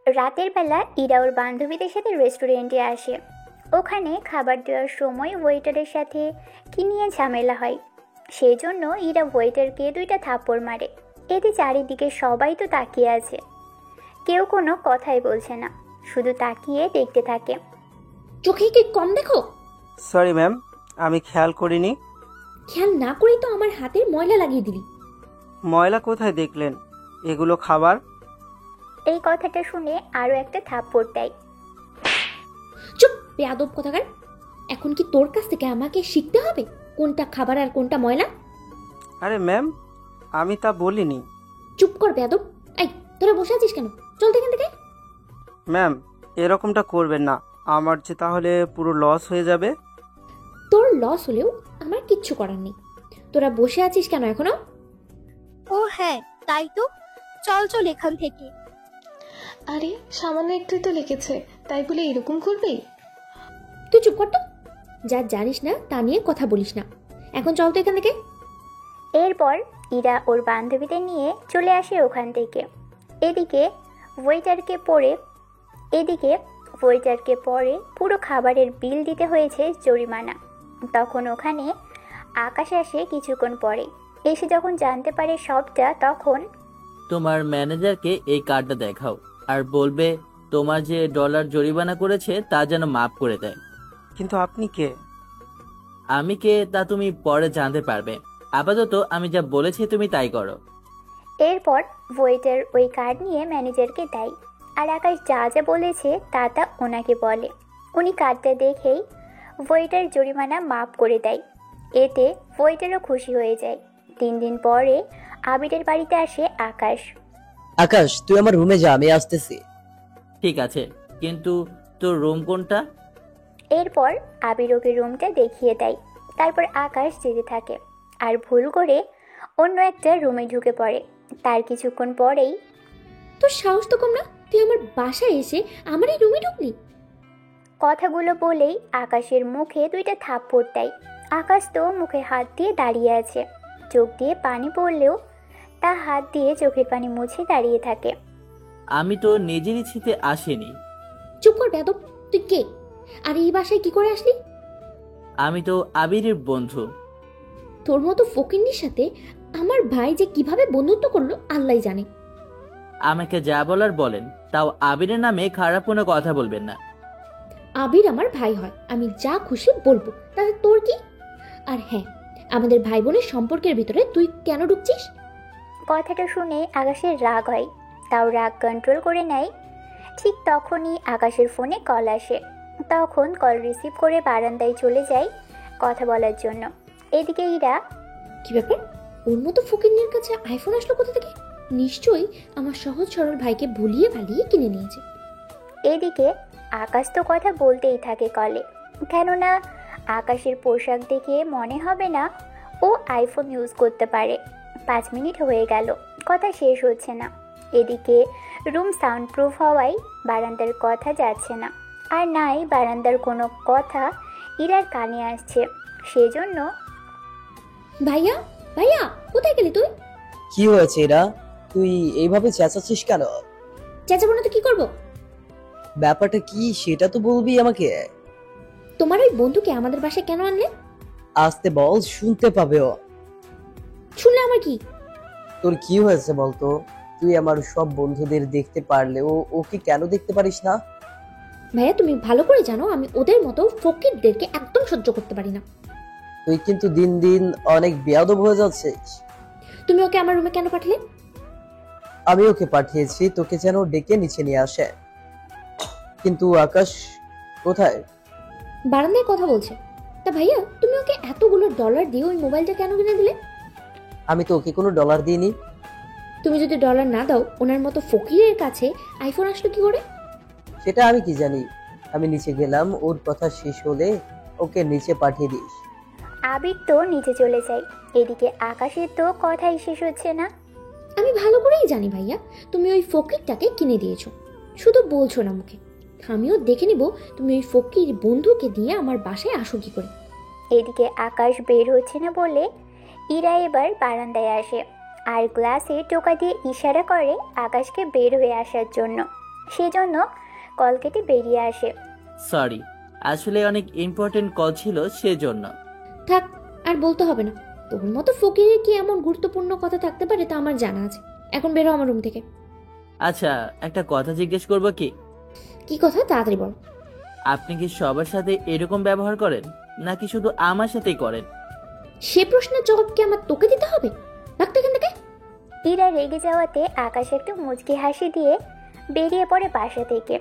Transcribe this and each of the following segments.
রাতের বেলা ইরা ওর বান্ধবীদের সাথে রেস্টুরেন্টে আসে। ওখানে খাবার দেওয়ার সময় ওয়েটারের সাথে কি নিয়ে ঝামেলা হয়, সেই জন্য ইরা ওয়েটারকে দুইটা থাপ্পড় মারে। এতে চারিদিকে সবাই তো তাকিয়ে আছে, কেউ কোনো কথাই বলছে না, শুধু তাকিয়ে দেখতে থাকে। চোখে কি কম দেখো? সরি ম্যাম, আমি খেয়াল করিনি। খেয়াল না করেই তো আমার হাতের ময়লা লাগিয়ে দিলি। ময়লা কোথায় দেখলেন? এগুলো খাবার। এই কথাটা শুনে আরও একটা থাপ্পড় দেয়। চুপ বেয়াদব কথাকার। এখন কি তোর কাছ থেকে আমাকে শিখতে হবে কোনটা খাবার আর কোনটা ময়লা? আরে ম্যাম, আমি তা বলিনি। চুপ কর বেয়াদব। এই তোরা বসে আছিস কেন? চল এখান থেকে। ম্যাম, এরকমটা করবেন না, আমার যে তাহলে পুরো লস হয়ে যাবে। তোর লস হলেও আমার কিচ্ছু করার নেই। তোরা বসে আছিস কেন এখনো? ও হ্যাঁ, তাই তো। চল চল এখান থেকে। আরে সামান্য একটুই তো লেগেছে, তাই বলে এরকম করবি? তুই চুপ কর তো। যা জানিস না তা নিয়ে কথা বলিস না। এখন চল তো এখান থেকে। এরপর ইরা ওর বান্ধবীদের নিয়ে চলে আসে ওখান থেকে। এদিকে ওয়েটারকে পরে পুরো খাবারের বিল দিতে হয়েছে জরিমানা। তখন ওখানে আকাশ আসে কিছুক্ষণ পরে। এসে যখন জানতে পারে সবটা, তখন তোমার ম্যানেজারকে এই কার্ডটা দেখাও আর বলবে তোমার যে ডলার জরিমানা করেছে তা যেন মাফ করে দেয়। কিন্তু আপনি কে? আমি কে তা তুমি পরে জানতে পারবে। আপাতত আমি যা বলেছি তুমি তাই করো। এরপর ওয়েটার ওই কার্ড নিয়ে ম্যানেজারকে দেয়, আর আকাশ যা যা বলেছে তা তা ওনাকে বলে। উনি কার্ডটা দেখেই ওয়েটার জরিমানা মাফ করে দেয়। এতে ওয়েটারও খুশি হয়ে যায়। 3 দিন পরে আবিরের বাড়িতে আসে আকাশ। আকাশ, তুই আমার রুমে যা, আমি আসতেছি। ঠিক আছে, কিন্তু তোর রুম কোনটা? এরপর আবির ওকে রুমটা দেখিয়ে দেয়। তারপর আকাশ যেতে থাকে আর ভুল করে অন্য একটা রুমে ঢুকে পড়ে। তার কিছুক্ষণ পরেই তোর সাহস তো কম না, তুই আমার বাসায় এসে আমার এই রুমে ঢুকলি? কথাগুলো বলেই আকাশের মুখে দুইটা থাপ্পড় দেয়। আকাশ তো মুখে হাত দিয়ে দাঁড়িয়ে আছে, চোখ দিয়ে পানি পড়লেও তা হাত দিয়ে চোখের পানি মুছে দাঁড়িয়ে থাকে। আমি তো নিজের ইচ্ছেতে আসিনি। চুপ কর বেয়াদব। তুই কে আর এই বাসায় কি করে আসলি? আমি তো আবিরের বন্ধু। তোর মতো ফকিন্নির সাথে আমার ভাই যে কিভাবে বন্ধুত্ব করলো আল্লাহ জানে। আমাকে যা বলার বলেন, তাও আবিরের নামে খারাপ কোনো কথা বলবেন না। আবির আমার ভাই হয়, আমি যা খুশি বলবো, তাতে তোর কি? আর হ্যাঁ, আমাদের ভাই বোনের সম্পর্কের ভিতরে তুই কেন ঢুকছিস? কথাটা শুনে আকাশের রাগ হয়, তাও রাগ কন্ট্রোল করে নেয়। ঠিক তখনই আকাশের ফোনে কল আসে। তখন কল রিসিভ করে বারান্দায় চলে যায় কথা বলার জন্য। এদিকে ইরা, কি ব্যাপার? ওর মতো ফকিন্নির কাছে আইফোন আসলো কোথা থেকে? নিশ্চয়ই আমার সহজ সরল ভাইকে ভুলিয়ে ভালিয়ে কিনে নিয়েছে। এদিকে আকাশ তো কথা বলতেই থাকে কলে, কেননা আকাশের পোশাক দেখে মনে হবে না ও আইফোন ইউজ করতে পারে। 5 মিনিট হয়ে গেল, কথা শেষ হচ্ছে না। এদিকে রুম সাউন্ড প্রুফ হওয়ায় বারান্দার কথা যাচ্ছে না, আর নাই বারান্দার কোনো কথা ইরার কানে আসছে। সেজন্য, ভাইয়া ভাইয়া কোথায় গেলি তুই? কি হয়েছে এরা? তুই এইভাবে চেঁচাচ্ছিস কেন? চেঁচাবো না তো কি করবো? ব্যাপারটা কি সেটা তো বলবি আমাকে। তোমার ওই বন্ধুকে আমাদের বাসায় কেন আনলে? আস্তে বল, শুনতে পাবে ও। শুনলে আমার কি? তোর কি হয়েছে বলতো? তুই আমার সব বন্ধুদের দেখতে পারলেও ওকে কেন দেখতে পারিস না? ভাইয়া তুমি ভালো করে জানো আমি ওদের মতো ফকিরদেরকে একদম সহ্য করতে পারি না। তুই কিন্তু দিন দিন অনেক বেয়াদব হয়ে যাচ্ছিস। তুমি ওকে আমার রুমে কেন পাঠালে? আমি ওকে পাঠিয়েছি তোকে যেন ডেকে নিচে নিয়ে আসে। কিন্তু আকাশ কোথায়? বারান্দায় কথা বলছে। তা ভাইয়া তুমি ওকে এতগুলো ডলার দিয়ে ওই মোবাইলটা কেন কিনে দিলে? আমি তো ওকে কোনো ডলার দিইনি। তুমি যদি ডলার না দাও ওনার মতো ফকিরের কাছে আইফোন আসলো কি করে? সেটা আমি কি জানি। আমি নিচে গেলাম, ওর কথা শেষ হলে ওকে নিচে পাঠিয়ে দিস। আবির তো নিচে চলে যায়। এদিকে আকাশের তো কথাই শেষ হচ্ছে না। আমি ভালো করেই জানি ভাইয়া তুমি ওই ফকিরটাকে কিনে দিয়েছো, শুধু বলছো না মুখে। আমিও দেখে নিব তুমি ওই ফকির বন্ধুকে দিয়ে আমার বাসায় আসো কি করে। এদিকে আকাশ বের হচ্ছে না বলে ইরা এবার বারান্দায় আসে আর গ্লাসে টোকা দিয়ে ইশারা করে আকাশকে বের হয়ে আসার জন্য। সেজন্য কল কেটে বেরিয়ে আসে। সরি, আসলে অনেক ইম্পর্টেন্ট কল ছিল সেজন্য। থাক, আর বলতে হবে না। তোর মতো ফকিরের কি এমন গুরুত্বপূর্ণ কথা থাকতে পারে তা আমার জানা আছে। এখন বেরো আমার রুম থেকে। আচ্ছা, একটা কথা জিজ্ঞেস করবো কি? কি কথা, তাড়াতাড়ি বল। আপনি কি সবার সাথে এরকম ব্যবহার করেন, নাকি শুধু আমার সাথেই করেন? সে প্রশ্নের জবাব কি আমার তোকে দিতে হবে? রাখতে এখান থেকে। ইরা রেগে যাওয়াতে আকাশ একটু মুচকি হাসি দিয়ে বেরিয়ে পড়ে বাসা থেকে।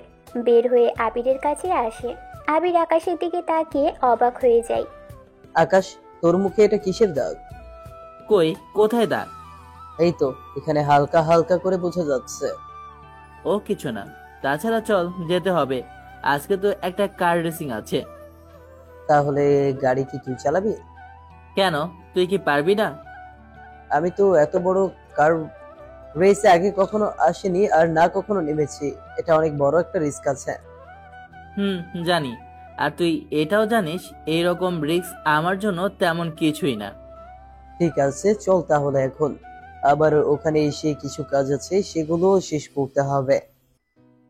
বের হয়ে আবিরের কাছে আসে। আবির আকাশের দিকে তাকিয়ে অবাক হয়ে যায়। আকাশ, তোর মুখে এটা কিসের দাগ? কই, কোথায় দাগ? এই তো, এখানে হালকা হালকা করে বোঝা যাচ্ছে। ও কিছু না। তাছাড়া চল, যেতে হবে। আজকে তো একটা কার রেসিং আছে। তাহলে গাড়ি কি তুই চালাবি? কেন, তুই কি পারবি না? আমি তো এত বড় কার রেসে আগে কখনো আসিনি, আর না কখনো নেমেছি। এটা অনেক বড় একটা রিস্ক আছে। জানি। আর তুই এটাও জানিস এইরকম রিস্ক আমার জন্য তেমন কিছুই না। ঠিক আছে, চল তাহলে এখন। আবার ওখানে এসে কিছু কাজ আছে, সেগুলো শেষ করতে হবে।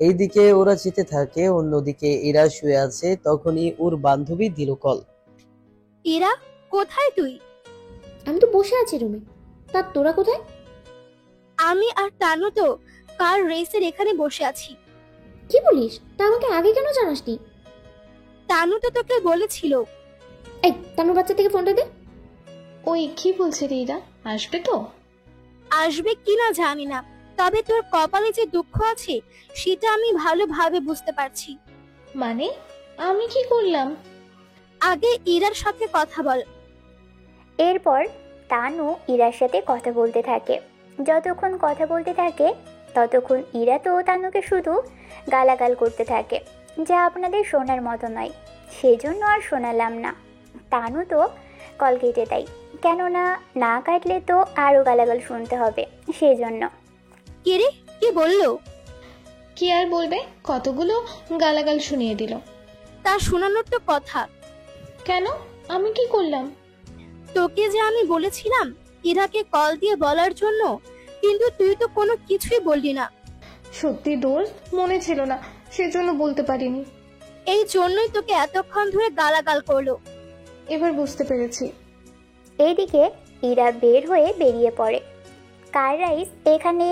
এইদিকে ওরা যেতে থাকে, অন্যদিকে ইরা শুয়ে আছে। তখনই ওর বান্ধবী দিল কল। ইরা, কোথায় তুই? আমি তো বসে আছি রুমে। তা তোরা কোথায়? আমি আর তানু তো কার রেসের এখানে বসে আছি। কি বলিস? তা আমাকে আগে কেন জানাসনি? তানু তো তোকে বলেছিল। এই তানুর বাচ্চা থেকে ফোনটা দে। ওই কি বলছে রে ইরা, আসবে তো? আসবে কিনা জানি না, তবে তোর কপালে যে দুঃখ আছে সেটা আমি ভালোভাবে বুঝতে পারছি। মানে আমি কি করলাম? আগে ইরার সাথে কথা বল। এরপর তানু ইরার সাথে কথা বলতে থাকে। যতক্ষণ কথা বলতে থাকে ততক্ষণ ইরা তো তানুকে শুধু গালাগাল করতে থাকে, যা আপনাদের শোনার মতো নয়। সেজন্য আর শোনালাম না। তানু তো কল কেটে দেয়, কেননা না কাটলে তো আরও গালাগাল শুনতে হবে, সেজন্য। কে রে, কে বললো? কি আর বলবে, কতগুলো গালাগাল শুনিয়ে দিল। তা শোনানোর তো কথা। কেন, আমি কি করলাম? তোকে যে আমি বলেছিলাম ইরাকে কল দিয়ে বলার জন্য, কিন্তু তুই তো কোনো কিছুই বললি না। সত্যি দোস্ত, মনে ছিল না, সেজন্য বলতে পারিনি। এই জন্যই তোকে এতক্ষণ ধরে গালাগাল করলো। এবার বুঝতে পেরেছি। এইদিকে ইরা বের হয়ে বেরিয়ে পড়ে। কার রাইস এখানে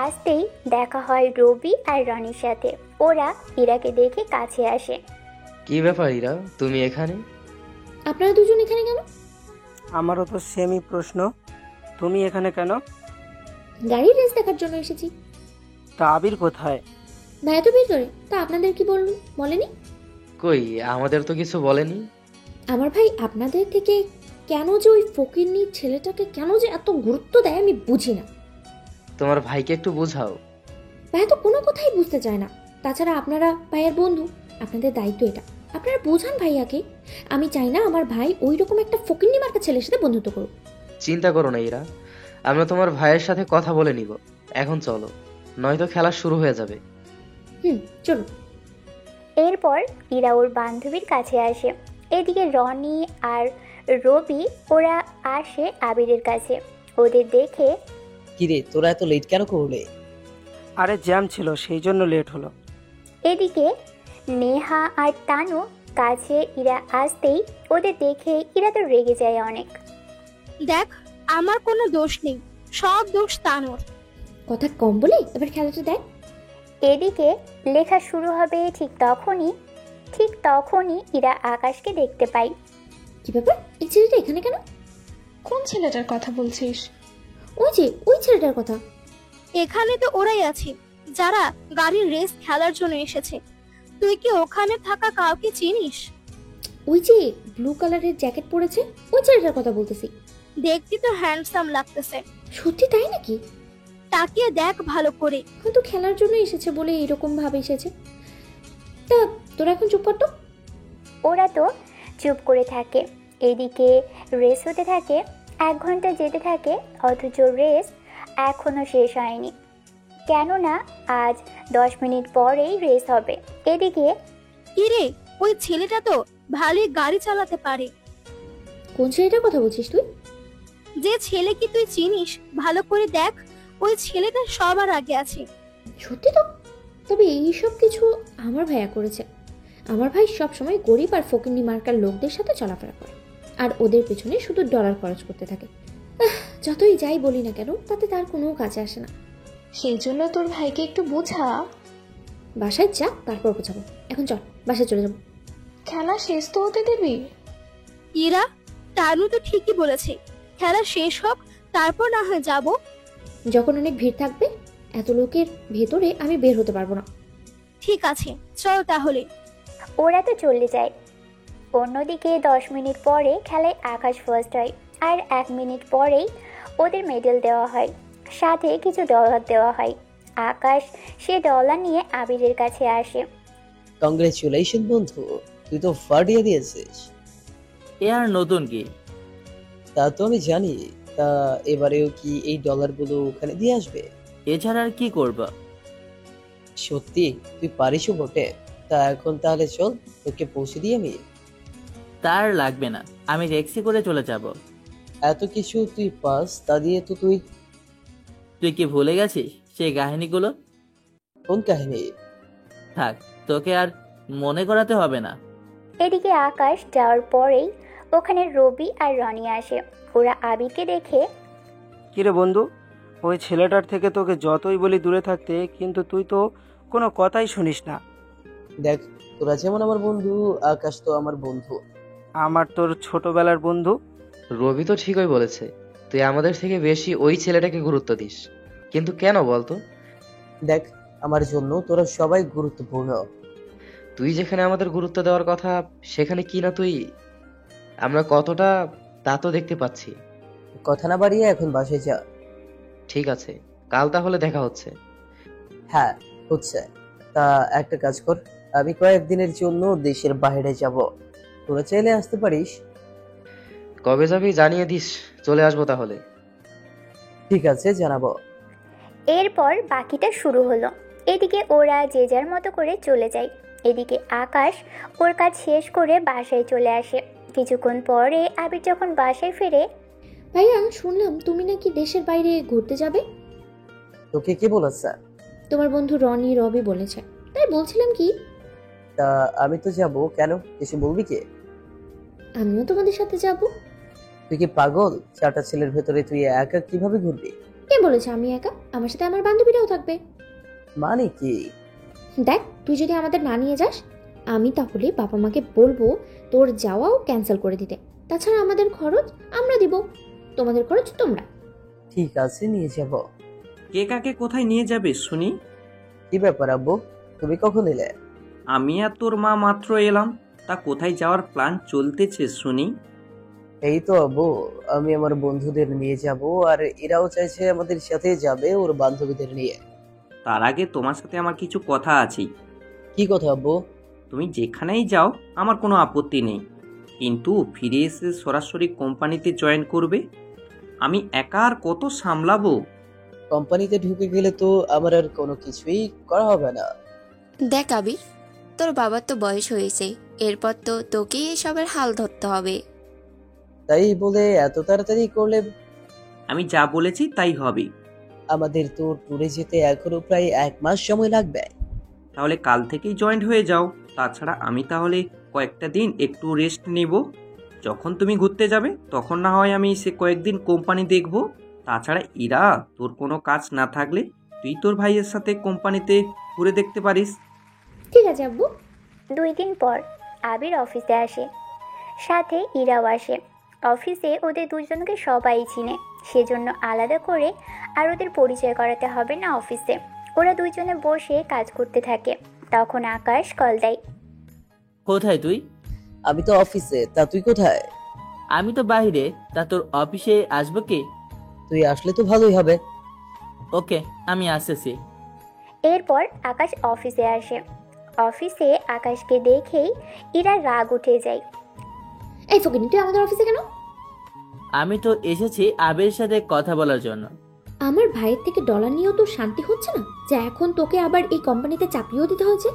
আসতেই দেখা হয় রবি আর রনির সাথে। ওরা ইরাকে দেখে কাছে আসে। কি ব্যাপার ইরা, তুমি এখানে? আপনারা দুজন এখানে কেন? আমারও তো সেমই প্রশ্ন, তুমি এখানে কেন? গাড়ির রেস দেখার জন্য এসেছি। তা আবির কোথায়? ভাইয়া তো ভিতরে। তা আপনাদের কি বলেনি? কই, আমাদের তো কিছু বলেনি। আমার ভাই আপনাদের থেকে কেন যে ওই ফকিরনির ছেলেটাকে কেন যে এত গুরুত্ব দেয় আমি বুঝি না। তোমার ভাইকে একটু বোঝাও। ভাইয়া তো কোনো কথাই বুঝতে চায় না। তাছাড়া আপনারা ভাইয়ের বন্ধু, আপনাদের দায়িত্ব এটা। আপনারা বোঝান ভাইয়াকে। আমি চাই না আমার ভাই ওই রকম একটা ফকিরনি মার্কা ছেলের সাথে বন্ধুত্ব করুক। চিন্তা করো না ইরা, আমরা তোমার ভাইয়ের সাথে কথা বলে নিব। এখন চলো, নয়তো খেলা শুরু হয়ে যাবে। চলো। এরপর ইরা ওর বান্ধবীর কাছে আসে। এদিকে রনি আর রবি ওরা আসে আবিরের কাছে। ওদের দেখে, কিরে, তোরা এত লেট কেন করলে? আরে জ্যাম ছিল, সেই জন্য লেট হলো। এদিকে নেহা আর তানু কাছে ইরা আসতেই ওদের দেখে ইরা তো রেগে যায় অনেক। দেখ, আমার কোনো দোষ নেই, সব দোষ তানুর। কথা কম বলে এবার খেলাটা দেখ। এদিকে লেখা শুরু হবে ঠিক তখনই ইরা আকাশকে দেখতে পায়। কি ব্যাপার, এই ছেলেটা এখানে কেন? কোন ছেলেটার কথা বলছিস? ওই ছেলেটার কথা। এখানে তো ওরাই আছে যারা গাড়ির রেস খেলার জন্য এসেছে। তুই কি ওখানে থাকা কাউকে চিনিস? ওই যে ব্লু কালারের জ্যাকেট পরেছে, ওই ছেলেটার কথা বলতেছি। দেখতে তো হ্যান্ডসাম লাগতেছে। সত্যি তাই নাকি? তাকিয়ে দেখ ভালো করে। হয়তো খেলার জন্য এসেছে বলে এরকম ভাবে এসেছে। তা তোরা এখন চুপ কর তো। ওরা তো চুপ করে থাকে। এদিকে রেস হতে থাকে, 1 ঘন্টা যেতে থাকে, অথচ রেস এখনো শেষ হয়নি, কেননা আজ 10 মিনিট পরেই রেস হবে। এদিকে কিরে, ওই ছেলেটা তো ভালোই গাড়ি চালাতে পারে। কোন ছেলেটার কথা বলছিস তুই? যে ছেলে কি তুই চিনিস, ভালো করে দেখ, ওই ছেলেটা সবার আগে আছে। সত্যি তো? তা তবে এইসব কিছু আমার ভাইয়া করেছে। আমার ভাই সবসময় গরিব আর ফকিন্নি মার্কার লোকদের সাথে চলাফেরা করে, আর ওদের পেছনে শুধু ডলার খরচ করতে থাকে। যতই যাই বলি না কেন, তাতে তার কোনো কাজে আসে না। সেই জন্য তোর ভাইকে একটু বোঝা। বাসায় যাক, তারপর বোঝাবো। এখন চল, বাসায় চলে যাবো। খেলা শেষ তো হতে দিবি? ইরা, তানু তো ঠিকই বলেছে, খেলা শেষ হোক তারপর না হয় যাব। যখন অনেক ভিড় থাকবে, এত লোকের ভেতরে আমি বের হতে পারবো না। ঠিক আছে, চল তাহলে। ওরা তো চলে যায়। অন্যদিকে 10 মিনিট পরে খেলায় আকাশ ফার্স্ট হয়, আর 1 মিনিট পরেই ওদের মেডেল দেওয়া হয়, সাথে কিছু ডলার দেওয়া হয়। আকাশ সে ডলার নিয়ে আবিরের কাছে আসে। কংগ্রেচুলেশন বন্ধু, তুই তো ফাটিয়ে দিয়েছিস। এ আর নতুন কি? তা তো আমি জানি। তা এবারেও কি এই ডলারগুলো ওখানে দিয়ে আসবে? এছাড়া আর কি করবা? সত্যি তুই পারিসও বটে। তা এখন তাহলে চল, তোকে পৌঁছে দিই আমি। তার লাগবে না, আমি ট্যাক্সি করে চলে যাব। এত কিছু তুই পাস, তা দিয়ে তো তুই। তুই কি ভুলে গেছিস সেই কাহিনীগুলো? কোন কাহিনী? থাক, তোকে আর মনে করাতে হবে না। এদিকে আকাশ যাওয়ার পরেই ওখানে রবি আর রনি আসে। ওরা আবিরকে দেখে, কিরে বন্ধু, ওই ছেলেটার থেকে তোকে যতই বলি দূরে থাকতে, কিন্তু তুই তো কোনো কথাই শুনিস না। দেখ, তোরা যেমন আমার বন্ধু, আকাশ তো আমার বন্ধু। আমার তোর ছোটবেলার বন্ধু। রবি তো ঠিকই বলেছে, তুই আমাদের থেকে বেশি ওই ছেলেটাকে গুরুত্ব দিস। কিন্তু কেন বলতো? দেখ, আমার জন্য তোরা সবাই গুরুত্বপূর্ণ। তুই যেখানে আমাদের গুরুত্ব দেওয়ার কথা, সেখানে কি না তুই? আমরা কতটা তা তো দেখতে পাচ্ছি। কথা না বাড়িয়ে এখন বাসায় যা। ঠিক আছে, কাল তাহলে দেখা হচ্ছে। হ্যাঁ, হচ্ছে। তা একটা কাজ কর, আমি কয়েকদিনের জন্য দেশের বাইরে যাব, তোরা চাইলে আসতে পারিস। কবে যাবি জানিয়ে দিস, চলে আসবো তাহলে। ঠিক আছে, জানাবো। এরপর বাকিটা শুরু হলো। এদিকে ওরা যে যার মতো করে চলে যায়। এদিকে আকাশ ওর কাজ শেষ করে বাসায় চলে আসে। কিছুক্ষণ পরে আবির যখন বাসায় ফিরে, ভাইয়া, শুনলাম তুমি নাকি দেশের বাইরে ঘুরতে যাবে। তোকে কে বলেছে? তোমার বন্ধু রনি রবি বলেছে, তাই বলছিলাম কি। তা আমি তো যাব, কেন কিছু বলবি কি? আমিও তোমাদের সাথে যাব। তুই কি পাগল? 4টা ছেলের ভেতরে তুই একা কিভাবে ঘুরবি? কে বলেছে আমি একা? আমার সাথে আমার বান্ধবীরাও থাকবে। মানে কি? দেখ, তুই যদি আমাদের না নিয়ে যাস, আমি তাহলে বাবা মাকে বলবো তোর যাওয়াও ক্যান্সেল করে দিতে। তাছাড়া আমাদের খরচ আমরা দিব, তোমাদের খরচ তোমরা। ঠিক আছে, নিয়ে যাব। কে কাকে কোথায় নিয়ে যাবে শুনি? কি ব্যাপার আব্বু, তুমি কখন এলে? আমি আর তোর মা মাত্র এলাম। তা কোথায় যাওয়ার প্ল্যান চলতেছে শুনি? এই তো আব্বু, আমি আমার বন্ধুদের নিয়ে যাব, আর এরাও চাইছে আমাদের সাথে যাবে ওর বান্ধবীদের নিয়ে। তার আগে তোমার সাথে আমার কিছু কথা আছে। কি কথা আব্বু? তুমি যেখানেই যাও আমার কোনো আপত্তি নেই, কিন্তু ফিরে এসে সরাসরি কোম্পানিতে জয়েন করবে। আমি একা আর কত সামলাবো? কোম্পানিতে ঢুকে গেলে তো আমার আর কোনো কিছুই করা হবে না। দেখ আবির, তোর বাবার তো বয়স হয়েছে, এরপর তো তোকেই এসবের হাল ধরতে হবে। তাই বলে এত তাড়াতাড়ি করলে? আমি যা বলেছি তাই হবে। আমাদের তো ট্যুরে যেতে এখনো প্রায় 1 মাস সময় লাগবে। তাহলে কাল থেকেই জয়েন্ট হয়ে যাও। তাছাড়া আমি তাহলে কয়েকটা দিন একটু রেস্ট নেব। যখন তুমি ঘুরতে যাবে তখন না হয় আমি সে কয়েকদিন কোম্পানি দেখব। তাছাড়া ইরা, তোর কোনো কাজ না থাকলে তুই তোর ভাইয়ের সাথে কোম্পানিতে ঘুরে দেখতে পারিস। ঠিক আছে আব্বু। 2 দিন পর আবির অফিসে আসে, সাথে ইরাও আসে। অফিসে ওদের দুজনকে সবাই চিনে, সেজন্য আলাদা করে আর ওদের পরিচয় করাতে হবে না অফিসে। ওরা দুইজনে বসে কাজ করতে থাকে। তখন আকাশ কল দেয়। কোথায় তুই? আমি তো অফিসে, তা তুই কোথায়? আমি তো বাইরে। তা তোর অফিসে আসবো কি? তুই আসলে তো ভালোই হবে। ওকে, আমি আসতেছি। এরপর আকাশ অফিসে আসে। অফিসে আকাশকে দেখেই ইরা রাগ উঠে যায়। এই ফকিনি, তুই আমাদের অফিসে কেন? আমি তো এসেছি আবিরের সাথে কথা বলার জন্য। আমার ভাইয়ের থেকে ডলার নিয়েও তো শান্তি হচ্ছে না, যে এখন তোকে আবার এই কোম্পানিতে চাকরিও দিতে হয়েছে।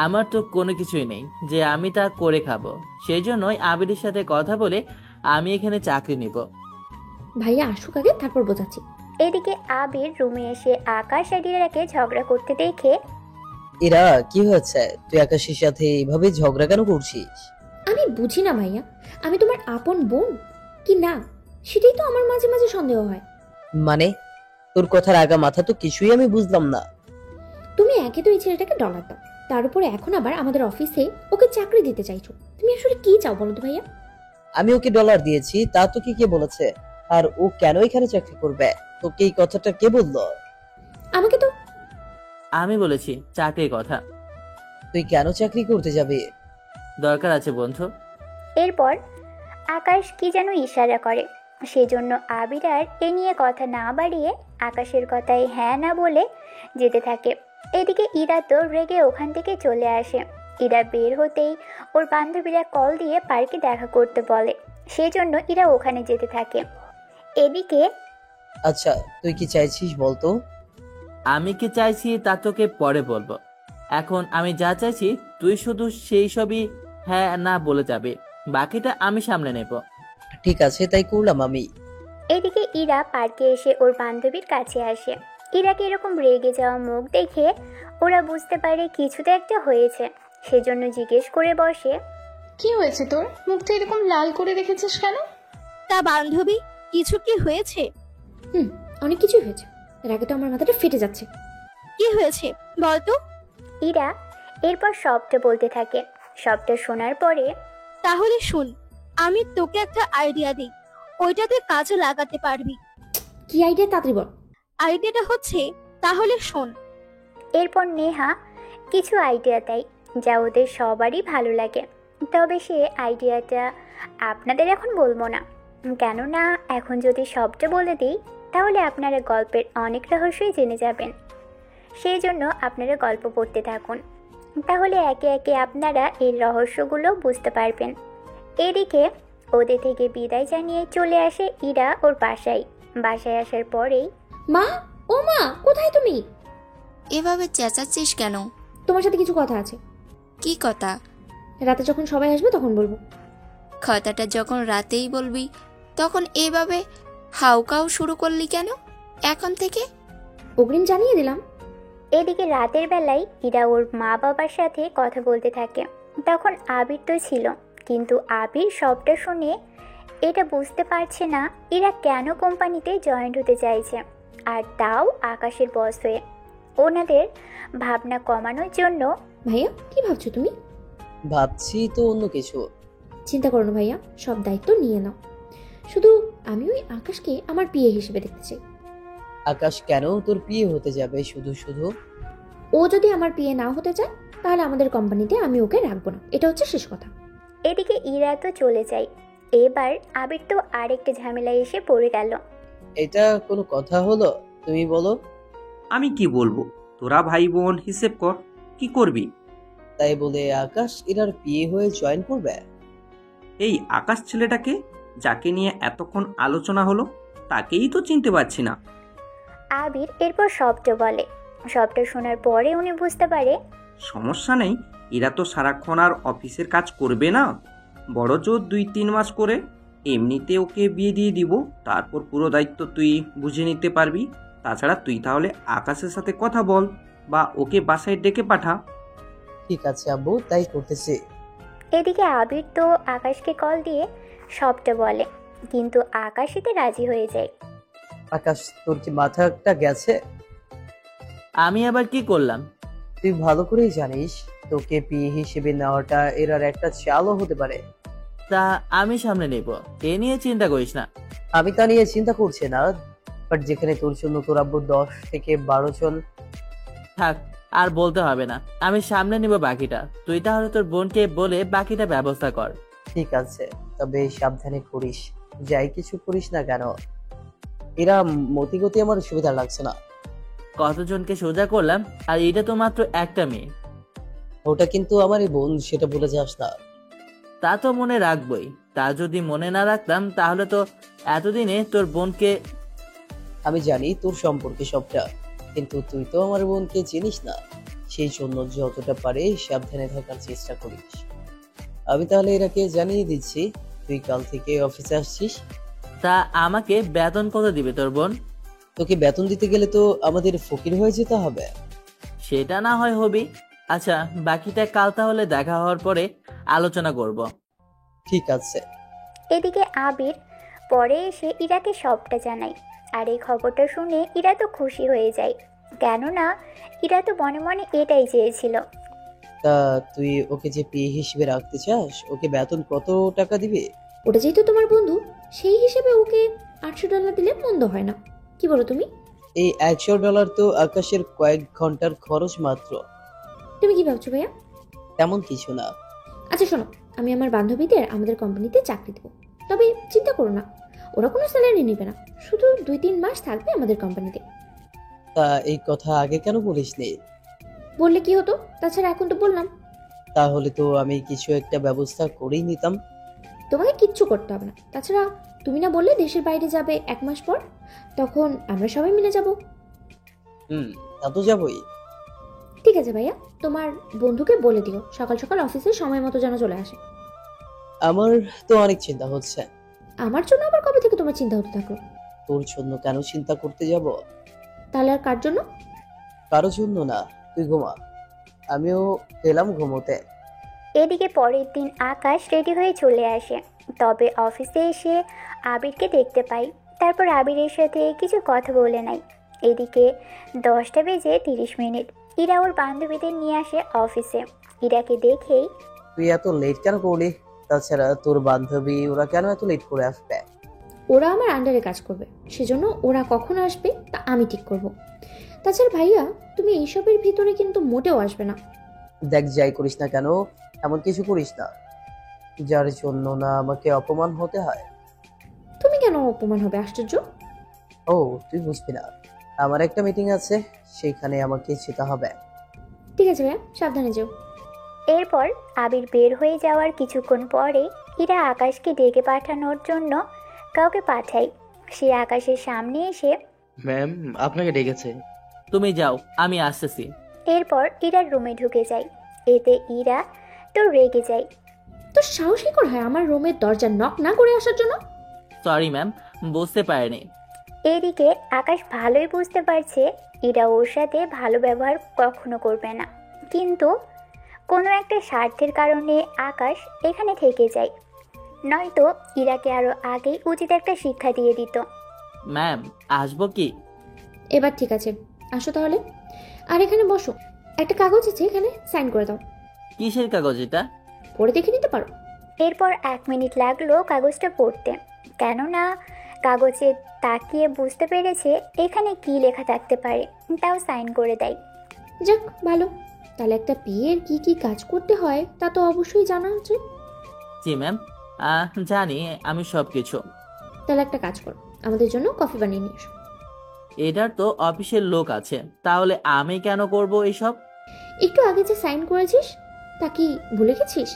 আমার তো কোনো কিছুই নেই যে আমি তা করে খাবো, সেই জন্যই আবিরের সাথে কথা বলে আমি এখানে চাকরি নিব। ভাইয়া আসুক আগে, তারপর বোঝাচ্ছি। এদিকে আবির রুমে এসে আকাশ আর ইরাকে ঝগড়া করতে দেখে, এরা কি হয়েছে? তুই আকাশের সাথে এভাবে ঝগড়া কেন করছিস? আমি বুঝি না ভাইয়া, আমি তোমার আপন বোন কি না সেটাই তো আমার মাঝে মাঝে সন্দেহ হয়। মানে তোর কথার আগা মাথা তো কিছুই আমি বুঝলাম না। তুমি একে তো এই ছেলেটাকে ডলার দাও, তার উপরে এখন আবার আমাদের অফিসে ওকে চাকরি দিতে চাইছো। তুমি আসলে কি চাও বলো তো ভাইয়া? আমি ওকে ডলার দিয়েছি, তা তোকে কে বলেছে? আর ও কেন এখানে চাকরি করবে? তোকে এই কথাটা কে বললো? আমাকে তো আমি বলেছি চাকরির কথা। তুই কেন চাকরি করতে যাবি? দরকার আছে বন্ধু। এরপর আকাশ কি যেন ইশারা করে, সেজন্য আবির আর এ নিয়ে কথা না বাড়িয়ে আকাশের কথায় হ্যাঁ না বলে যেতে থাকে। এদিকে ইরা তো রেগে ওখান থেকে চলে আসে। ইরা বের হতেই ওর বান্ধবীরা কল দিয়ে পার্কে দেখা করতে বলে, সেজন্য ইরা ওখানে যেতে থাকে। এদিকে আচ্ছা তুই কি চাইছিস বলতো? আমি কি চাইছি তা তোকে পরে বলবো। এখন আমি যা চাইছি তুই শুধু সেই সবই হ্যাঁ না বলে যাবে, বাকিটা আমি সামলে নেব। ঠিক আছে, তাই করলাম আমি। এদিকে ইরা পার্কে এসে ওর বান্ধবীর কাছে আসে। ইরাকে এরকম রেগে যাওয়া মুখ দেখে ওরা বুঝতে পারে কিছু তো একটা হয়েছে, সেজন্য জিজ্ঞেস করে বসে, কি হয়েছে তোর? মুখটা এরকম লাল করে রেখেছিস কেন? তা বান্ধবী, কিছু কি হয়েছে? অনেক কিছু হয়েছে, এর আগে তো আমার মাথাটা ফেটে যাচ্ছে। কি হয়েছে বলতো? ইরা এরপর সবটা বলতে থাকে। সবটা শোনার পরে তাহলে শুন, আমি তোকে একটা আইডিয়া দিই, ওইটা তুই কাজে লাগাতে পারবি। কি আইডিয়া তাড়াতাড়ি বল। আইডিয়াটা হচ্ছে, তাহলে শোন। এরপর নেহা কিছু আইডিয়া দেয় যা ওদের সবারই ভালো লাগে। তবে সে আইডিয়াটা আপনাদের এখন বলবো না, কেননা এখন যদি সবটা বলে দিই তাহলে আপনারা গল্পের অনেক রহস্যই জেনে যাবেন। সেই জন্য আপনারা গল্প পড়তে থাকুন, তাহলে একে একে আপনারা এই রহস্যগুলো বুঝতে পারবেন। এদিকে ওদের থেকে বিদায় জানিয়ে চলে আসে ইরা ওর বাসায়। বাসায় আসার পরেই মা, ও মা, কোথায় তুমি? এভাবে চেঁচাচ্ছিস কেন? তোমার সাথে কিছু কথা আছে। কি কথা? রাতে যখন সবাই আসবে তখন বলবো। কথাটা যখন রাতেই বলবি তখন এভাবে হাউকাউ শুরু করলি কেন এখন থেকে? অগ্রিম জানিয়ে দিলাম। এদিকে রাতের বেলায় ইরা ওর মা বাবার সাথে কথা বলতে থাকে। তখন আবির তো ছিল, কিন্তু আবির সবটা শুনে এটা বুঝতে পারছে না ইরা কেন কোম্পানিতে জয়েন্ট হতে চাইছে, আর তাও আকাশের বস হয়ে। ওনাদের ভাবনা কমানোর জন্য ভাইয়া কি ভাবছো তুমি? ভাবছি তো অন্য কিছু। চিন্তা করো না ভাইয়া, সব দায়িত্ব নিয়ে নাও। শুধু আমি ওই আকাশকে আমার পিএ হিসেবে দেখতে চাই। আকাশ কেন তোর বিয়ে হতে যাবে শুধু শুধু? ও যদি আমার পিএ না হতে চায় তাহলে আমাদের কোম্পানিতে আমি ওকে রাখবো না, এটা হচ্ছে শেষ কথা। এদিকে ইরা তো চলে যায়। এবার আবির তো আরেকটা ঝামেলায় এসে পড়ে গেল। এটা কোনো কথা হলো? তুমি বলো। আমি কি বলবো, তোরা ভাই বোন হিসেব কর, কি করবি? তাই বলে আকাশ এরার বিয়ে হয়ে জয়েন করবে? এই আকাশ ছেলেটাকে যাকে নিয়ে এতক্ষণ আলোচনা হলো তাকেই তো চিনতে পারছি না। আবির এরপর সবটা বলে। সবটা শোনার পরে উনি বুঝতে পারে সমস্যা নেই, এরা তো সারাক্ষণ আর অফিসের কাজ করবে না, বড় জোর 2-3 মাস করে এমনিতে ওকে বিয়ে দিয়ে দিব, তারপর পুরো দায়িত্ব তুই বুঝে নিতে পারবি। তাছাড়া তুই তাহলে আকাশের সাথে কথা বল বা ওকে বাসায় ডেকে পাঠা। ঠিক আছে আব্বু, তাই করতেছি। এদিকে আবির তো আকাশকে কল দিয়ে সবটা বলে, কিন্তু আকাশ এতে রাজি হয়ে যায়। আকাশ তোর কি মাথাটা গেছে? আমি আবার কি করলাম? তুই ভালো করেই জানিস তোকে বিয়ে হিসেবে নেওয়াটা এরার একটা চালও হতে পারে। তা আমি সামনে নেব, এ নিয়ে চিন্তা করিস না। আমি তা নিয়ে চিন্তা করছি না, বাট যেখানে তোর জন্য তোর আব্বু 10 থেকে 12 জন। থাক, আর বলতে হবে না, আমি সামনে নিব বাকিটা। তুই তাহলে তোর বোনকে বলে বাকিটা ব্যবস্থা কর। ঠিক আছে, তবে সাবধানে করিস, যাই কিছু করিস না কেন। এরা মতিগতি আমার সুবিধা লাগছে না। কতজনকে সোজা করলাম, আর এটা তো মাত্র একটা মেয়ে। ওটা কিন্তু আমারই বোন, সেটা ভুলে যাস না। তা তো মনে রাখবই, তা যদি মনে না রাখতাম তাহলে তো এতদিনে তোর বোনকে। আমি জানি তোর সম্পর্কে সবটা, কিন্তু তুই তো আমার বোনকে চিনিস না, সেই জন্য যতটা পারে সাবধানে থাকার চেষ্টা করিস। আমি তাহলে এরাকে জানিয়ে দিচ্ছি তুই কাল থেকে অফিসে আসছিস। তা আমাকে বেতন কত দিবে তোর বোন? তোকে বেতন দিতে গেলে তো আমাদের ফকির হয়ে যেতে হবে। সেটা না হয় হবি, আচ্ছা, বাকিটা কাল তাহলে দেখা হওয়ার পরে আলোচনা করব। ঠিক আছে। এদিকে আবির পরে এসে ইরাকে সবটা জানায়। আর এই খবরটা শুনে ইরা তো খুশি হয়ে যায়, কেননা ইরা তো মনে মনে এটাই চেয়েছিল। তা তুই ওকে যে পিএ হিসেবে রাখতে চাস, ওকে বেতন কত টাকা দিবে? ওটা যেহেতু তোমার বন্ধু, সেই হিসেবে ওকে $800 দিলে মন্দ হয় না। কি বলো তুমি? এই $100 তো আকাশের কয়েক ঘন্টার খরচ মাত্র। তুমি কি ভাবছো ভাইয়া? তেমন কিছু না। আচ্ছা শোনো, আমি আমার বান্ধবীদের আমাদের কোম্পানিতে চাকরি দেবো। তবে চিন্তা করো না, ওরা কোনো স্যালারি নেবে না, শুধু 2-3 মাস থাকবে আমাদের কোম্পানিতে। তা এই কথা আগে কেন বলিসনি? বললে কি হতো? তাছাড়া এখন তো বললাম। তাহলে তো আমি কিছু একটা ব্যবস্থা করেই নিতাম। তোমাকে কিচ্ছু করতে হবে না। তাছাড়া তুমি না বললে দেশের বাইরে যাবে 1 মাস পর, তখন আমরা সবাই মিলে যাব। তা তো যাবই। ঠিক আছে ভাইয়া, তোমার বন্ধুকে বলে দিও সকাল সকাল অফিসে সময় মতো যেন চলে আসে। আমার তো অনেক চিন্তা হচ্ছে। আমার জন্য আবার কবে থেকে তোমার চিন্তা হতে থাকলো? তোর জন্য কেন চিন্তা করতে যাব? তাহলে আর কার জন্য? কারোর জন্য না, তুই ঘুমা, আমিও গেলাম ঘুমোতে। এদিকে পরের দিন আকাশ রেডি হয়ে চলে আসে, তবে অফিসে এসে আবিরকে দেখতে পাই। তারপর আবিরের সাথে কিছু কথা বলে নাই। এদিকে 10:30 ইরা ওর বান্ধবীদের নিয়ে আসে অফিসে। ইরাকে দেখেই, তুই এত লেট কেন করলি? তাছাড়া তোর বান্ধবী ওরা কেন এত লেট করে আসবে? ওরা আমার আন্ডারে কাজ করবে, সেজন্য ওরা কখন আসবে তা আমি ঠিক করব। তাছাড়া ভাইয়া, তুমি এইসবের ভিতরে কিন্তু মোটেও আসবে না। দেখ, যাই করিস না কেন, এমন কিছু করিস না যার জন্য না আমাকে অপমান হতে হয়। তুমি কেন অপমান হবে? আশ্চর্য। ও, তুই বুঝবি না, আমার একটা মিটিং আছে, সেইখানে আমাকে যেতে হবে। ঠিক আছে ভাইয়া, সাবধানে যেও। এরপর আবির বের হয়ে যাওয়ার কিছুক্ষণ পরে ইরা আকাশকে ডেকে পাঠানোর জন্য কাউকে পাঠায়। সে আকাশের সামনে এসে, ম্যাম আপনাকে ডেকেছে। তুমি যাও, আমি আসতেছি। এরপর ইরার রুমে ঢুকে যায়। এতে ইরা তো রেগে যায়। তোর সাহস কি করে হয় আমার রুমের দরজা নক না করে আসার জন্য? সরি ম্যাম, বুঝতে পারিনি। এদিকে আকাশ ভালোই বুঝতে পারছে ইরা ওর সাথে ভালো ব্যবহার কখনো করবে না, কিন্তু কোনো একটা স্বার্থের কারণে আকাশ এখানে থেকে যায়। নয়তো ইরাকে আরো আগেই উচিত একটা শিক্ষা দিয়ে দিত। ম্যাম, আসবো কি? এবার ঠিক আছে, আসো তাহলে। আর এখানে বসো, একটা কাগজ আছে, এখানে সাইন করে দাও। কিসের কাগজ এটা? পড়ে দেখে নিতে পারো। এরপর 1 মিনিট লাগলো কাগজটা পড়তে, কেননা কাগজে তাকিয়ে বুঝতে পেরেছে এখানে কি লেখা থাকতে পারে, তাও সাইন করে দেয়। যাক ভালো, তাহলে একটা বিয়ের কি কি কাজ করতে হয় তা তো অবশ্যই জানা আছে। জি ম্যাম, জানি আমি সব কিছু। তাহলে একটা কাজ করো, আমাদের জন্য কফি বানিয়ে নিয়ে এসো। এটার তো অফিসের লোক আছে, তাহলে আমি কেন করব এইসব? একটু আগে যে সাইন করেছিস তা কি ভুলে গেছিস?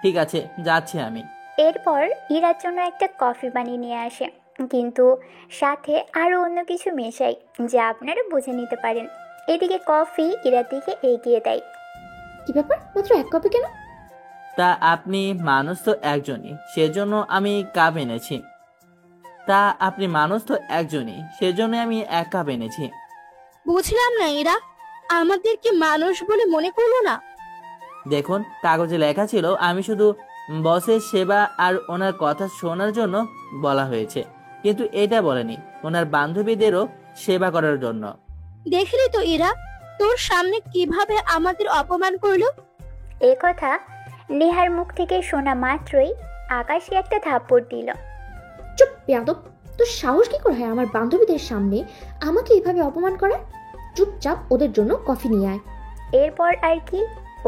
ঠিক আছে, যাচ্ছি আমি। এরপর ইরার জন্য একটা কফি বানিয়ে নিয়ে আসে, কিন্তু সাথে আরও অন্য কিছু মেশাই, যা আপনারা বুঝে নিতে পারেন। এদিকে কফি ইরার দিকে এগিয়ে দেয়। কি ব্যাপার, মাত্র 1 কপি কেন? তা আপনি মানুষ তো একজনই, সেজন্য আমি কাপ এনেছি। আমি 1 কাপ এনেছি। বুঝলাম না এরা আমাদেরকে মানুষ বলে মনে করলো না। দেখুন, কাগজে লেখা ছিল আমি শুধু বসের সেবা আর ওনার কথা শোনার জন্য বলা হয়েছে, কিন্তু এটা বলেনি ওনার বান্ধবীদেরও সেবা করার জন্য। দেখলি তো এরা তোর সামনে কিভাবে আমাদের অপমান করলো। এ কথা নেহার মুখ থেকে শোনা মাত্রই আকাশে একটা থাপ্পড় দিল। চুপ বেয়াদব, তোর সাহস কি করে হয় আমার বান্ধবীদের সামনে আমাকে এইভাবে অপমান করা? চুপচাপ ওদের জন্য কফি নিয়ে আয়। এরপর আর কি,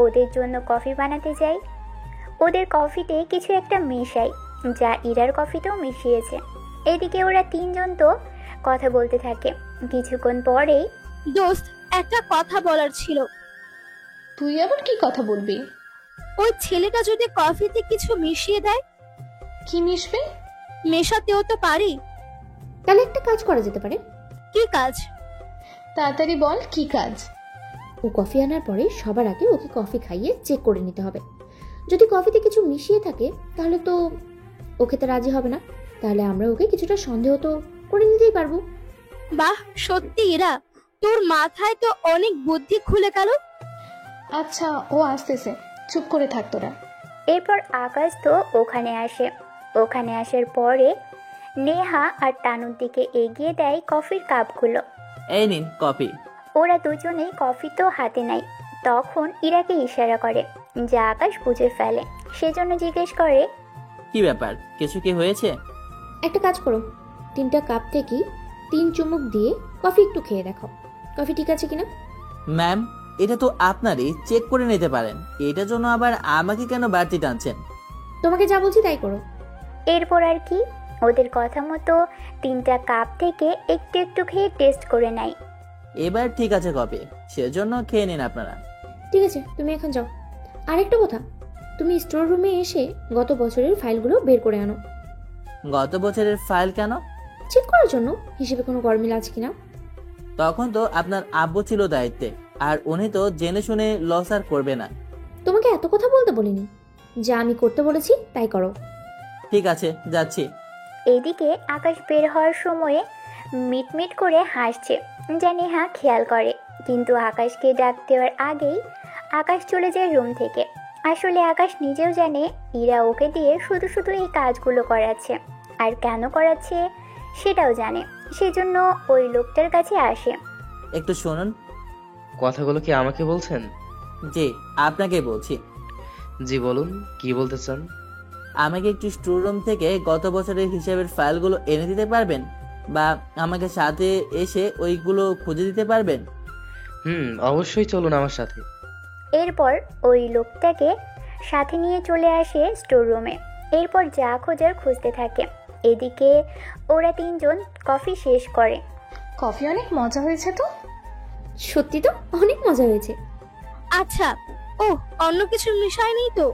ওদের জন্য কফি বানাতে যাই। ওদের কফিতে কিছু একটা মেশাই, যা ইরার কফিতেও মিশিয়েছে। এদিকে ওরা 3 জন তো কথা বলতে থাকে। কিছুক্ষণ পরেই, দোস্ত একটা কথা বলার ছিল। তুই আবার কি কথা বলবি? ওই ছেলেটা যদি কফিতে কিছু মিশিয়ে দেয়। কি মিশবে? মেশাতেও তো পারি। তাহলে একটা কাজ করা যেতে পারে। কি কাজ? তাড়াতাড়ি বল, কি কাজ? ও কফি আনার পরে সবার আগে ওকে কফি খাইয়ে চেক করে নিতে হবে। যদি কফিতে কিছু মিশিয়ে থাকে তাহলে তো ও খেতে রাজি হবে না, তাহলে আমরা ওকে কিছুটা সন্দেহ তো করে নিতেই পারবো। বাহ, সত্যি এরা তোর মাথায় তো অনেক বুদ্ধি খুলে গেল। আচ্ছা, ও আসতেছে, চুপ করে থাক তোরা। এরপর আকাশ তো ওখানে আসে। ওখানে আসার পরে নেহা আর তানুর দিকে এগিয়ে দেয় কফির কাপগুলো। এই নিন কফি। ওরা দুজনেই কফি তো হাতে নেয়। তখন ইরাকে ইশারা করে, যা আকাশ বুঝে ফেলে। সেজন্য জিজ্ঞেস করে, কি ব্যাপার, কিছু কি হয়েছে? একটা কাজ করো, 3টা কাপ থেকে 3 চুমুক দিয়ে কফি একটু খেয়ে দেখো, কফি ঠিক আছে কিনা। ম্যাম, এটা তো আপনারই, চেক করে নিতে পারেন। এটার জন্য আবার আমাকে কেন বাড়তি টানছেন? তোমাকে যা বলছি তাই করো। এরপর আর কি, ওদের কথা মতো 3টা কাপ থেকে একটু একটু খেয়ে টেস্ট করে নেয়। এবার ঠিক আছে কফি, সেজন্য খেয়ে নিন আপনারা। ঠিক আছে, তুমি এখন যাও। আরেকটা কথা, তুমি স্টোর রুমে এসে গত বছরের ফাইলগুলো বের করে আনো। গত বছরের ফাইল কেন? চেক করার জন্য, হিসেবে কোনো গরমিল আছে কিনা। তখন তো আপনার আব্বু ছিল দায়িত্বে, আর উনি তো জেনে শুনে লস আর করবে না। তোমাকে এত কথা বলতে বলিনি, যা আমি করতে বলেছি তাই করো। ঠিক আছে, যাচ্ছি। এদিকে আকাশ বের হওয়ার সময়ে মিটমিট করে হাসছে, যা নেহা খেয়াল করে। কিন্তু আকাশকে ডাক দেওয়ার আগেই আকাশ চলে যায় রুম থেকে। আসলে আকাশ নিজেও জানে ইরা ওকে দিয়ে শুধু শুধু এই কাজগুলো করাচ্ছে, আর কেন করাচ্ছে সেটাও জানে। সেজন্য ওই লোকটার কাছে আসে। একটু শুনুন। কথাগুলো কি আমাকে বলছেন? জি, আপনাকে বলছি। জি বলুন, কি বলতে চান? আমাকে একটু স্টোর রুম থেকে গত বছরের হিসাবের ফাইলগুলো এনে দিতে পারবেন, বা আমাকে সাথে এসে ওইগুলো খুঁজে দিতে পারবেন? অবশ্যই, চলুন আমার সাথে। এরপর ওই লোকটাকে সাথে নিয়ে চলে আসে স্টোর রুমে। এরপর যা খোঁজার খুঁজতে থাকে। এদিকে ওরা 3জন কফি শেষ করে। কফি অনেক মজা হয়েছে তো। সত্যি তো অনেক মজা হয়েছে। আচ্ছা, ও অন্য কিছু মিশায়নি তো?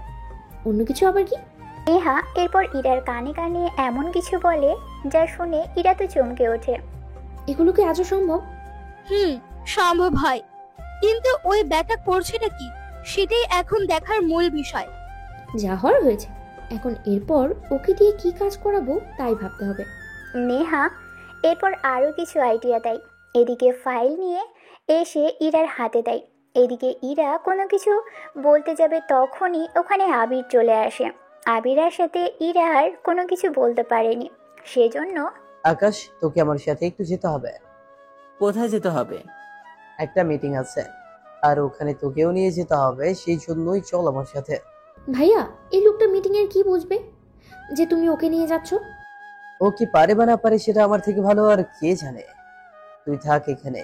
অন্য কিছু আবার কি? নেহা এরপর ইরার কানে কানে এমন কিছু বলে যা শুনে ইরা তো চমকে ওঠে। এগুলো কি আজও সম্ভব? সম্ভব হয়, কিন্তু ওই ব্যাটা করছেটা কি সেটাই এখন দেখার মূল বিষয়। যা হওয়ার হয়েছে, এখন এরপর ওকে দিয়ে কি কাজ করাবো তাই ভাবতে হবে। নেহা এরপর আরও কিছু আইডিয়া দেয়। এদিকে ফাইল নিয়ে এসে ইরার হাতে দেয়। এদিকে ইরা কোনো কিছু বলতে যাবে, তখনই ওখানে আবির চলে আসে। আবিরের সাথে ইরা আর কোনো কিছু বলতে পারেনি। সেজন্য, আকাশ, তোকে আমার সাথে একটু যেতে হবে। কোথায় যেতে হবে? একটা মিটিং আছে, আর ওখানে তোকেও নিয়ে যেতে হবে, সেই জন্যই চল আমার সাথে। ভাইয়া, এই লোকটা মিটিং এর কি বুঝবে যে তুমি ওকে নিয়ে যাচ্ছ? ও কি পারে বা না পারে সেটা আমার থেকে ভালো আর কে জানে। তুই থাক এখানে,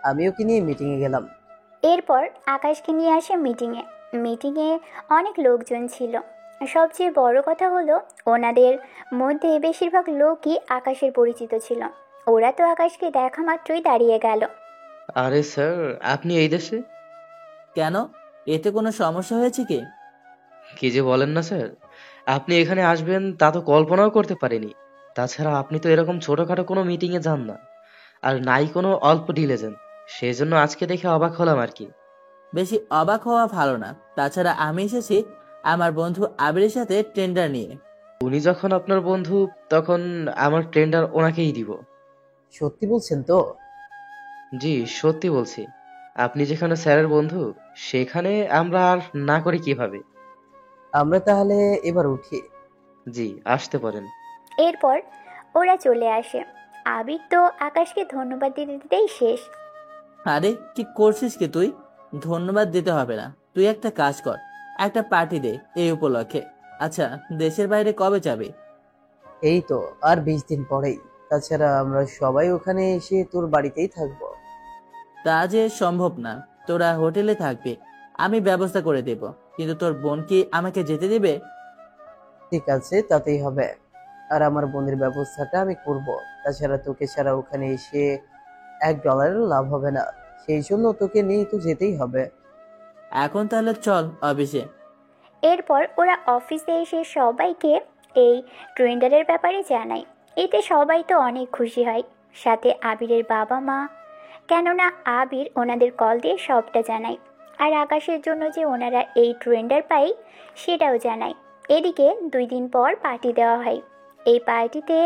আমি ওকে নিয়ে মিটিং এ গেলাম। এরপর আকাশকে নিয়ে আসে মিটিংয়ে। মিটিংয়ে অনেক লোকজন ছিল। সবচেয়ে বড় কথা হলো, ওনাদের মধ্যে বেশিরভাগ লোকই আকাশের পরিচিত ছিল। ওরা তো আকাশকে দেখা মাত্রই দাঁড়িয়ে গেল। আরে স্যার, আপনি এই দেশে? কেন, এতে কোনো সমস্যা হয়েছে কি? কি যে বলেন না স্যার, আপনি এখানে আসবেন তা তো কল্পনাও করতে পারিনি। তাছাড়া আপনি তো এরকম ছোটখাটো কোনো মিটিং এ যান না, আর নাই কোনো অল্প ডিলে যান। সেজন্য আজকে দেখে অবাক হলাম আর কি। বেশি অবাক হওয়া ভালো না। তাছাড়া আমি এসেছি আমার বন্ধু আবিরের সাথে টেন্ডার নিয়ে। উনি যখন আপনার বন্ধু, তখন আমার টেন্ডার ওনাকেই দিব। সত্যি বলছেন তো? জি, সত্যি বলছি। আপনি যেখানে স্যারের বন্ধু, সেখানে আমরা আর না করি কিভাবে? আমরা তাহলে এবার উঠি। জি, আসতে পারেন। এরপর ওরা চলে আসে। আবির তো আকাশকে ধন্যবাদ দিতে দিতেই শেষ। আরে কি করছিস কি তুই? ধন্যবাদ দিতে হবে না, তুই একটা কাজ কর, একটা পার্টি দে এই উপলক্ষে। আচ্ছা, দেশের বাইরে কবে যাবে? এই তো আর 20 দিন পরেই। তাছাড়া আমরা সবাই ওখানে এসে তোর বাড়িতেই থাকবো। তা যে সম্ভব না, তোরা হোটেলে থাকবি, আমি ব্যবস্থা করে দেব। কিন্তু তোর বোন কি আমাকে যেতে দেবে? ঠিক আছে, তাতেই হবে। আর আমার বোনের ব্যবস্থাটা আমি করব। তাছাড়া তোকে ছাড়া ওখানে এসে $1 লাভ হবে না, সেই জন্য তোকে নিয়ে তো যেতেই হবে। এখন তাহলে চল অফিসে। এরপর ওরা অফিসে এসে সবাইকে এই টেন্ডারের ব্যাপারে জানায়। এতে সবাই তো অনেক খুশি হয়, সাথে আবিরের বাবা মা। কেননা আবির ওনাদের কল দিয়ে সবটা জানায়, আর আকাশের জন্য যে ওনারা এই টেন্ডার পায় সেটাও জানায়। এদিকে 2 দিন পর পার্টি দেওয়া হয়। এই পার্টিতে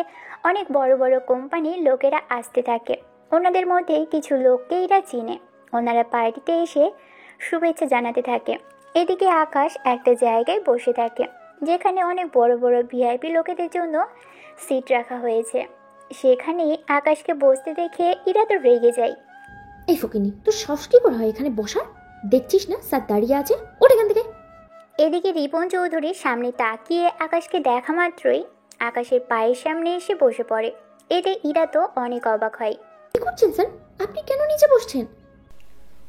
অনেক বড় বড় কোম্পানির লোকেরা আসতে থাকে। ওনাদের মধ্যে কিছু লোককে এরা চিনে। ওনারা পার্টিতে এসে শুভেচ্ছা জানাতে থাকে। এদিকে আকাশ একটা জায়গায় বসে থাকে যেখানে অনেক বড় বড় ভিআইপি লোকেদের জন্য সিট রাখা হয়েছে। সেখানে আকাশকে বসতে দেখে ইরা তো রেগে যায়। এই ফকিনি, তোর সাহস কি করে হয় এখানে বসার? দেখছিস না স্যার দাঁড়িয়ে আছে, ওঠ এখান থেকে। এদিকে রিপন চৌধুরী সামনে তাকিয়ে আকাশকে দেখা মাত্রই আকাশের পায়ের সামনে এসে বসে পড়ে। এতে ইরা তো অনেক অবাক হয়। কি করছেন স্যার? আপনি কেন নিচে বসছেন?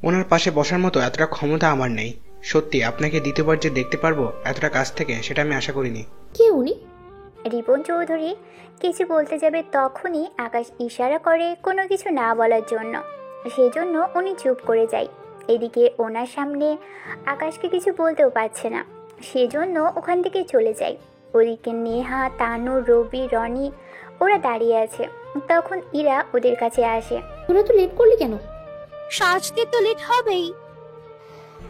ওনার পাশে বসার মতো এতটা ক্ষমতা আমার নেই। সত্যি আপনাকে দ্বিতীয়বার যে দেখতে পারবো এতটা কাছ থেকে, সেটা আমি আশা করিনি। কে উনি? রিপন চৌধুরী কিছু বলতে যাবে তখনই আকাশ ইশারা করে কোনো কিছু না বলার জন্য। সেজন্য উনি চুপ করে যায়। এদিকে ওনার সামনে আকাশকে কিছু বলতেও পারছে না, সেজন্য ওখান থেকে চলে যায়। ওদিকে নেহা, তানু, রবি, রনি ওরা দাঁড়িয়ে আছে। তখন ইরা ওদের কাছে আসে। তোরা তো লেট করলি কেন? সাজতে তো লেট হবেই।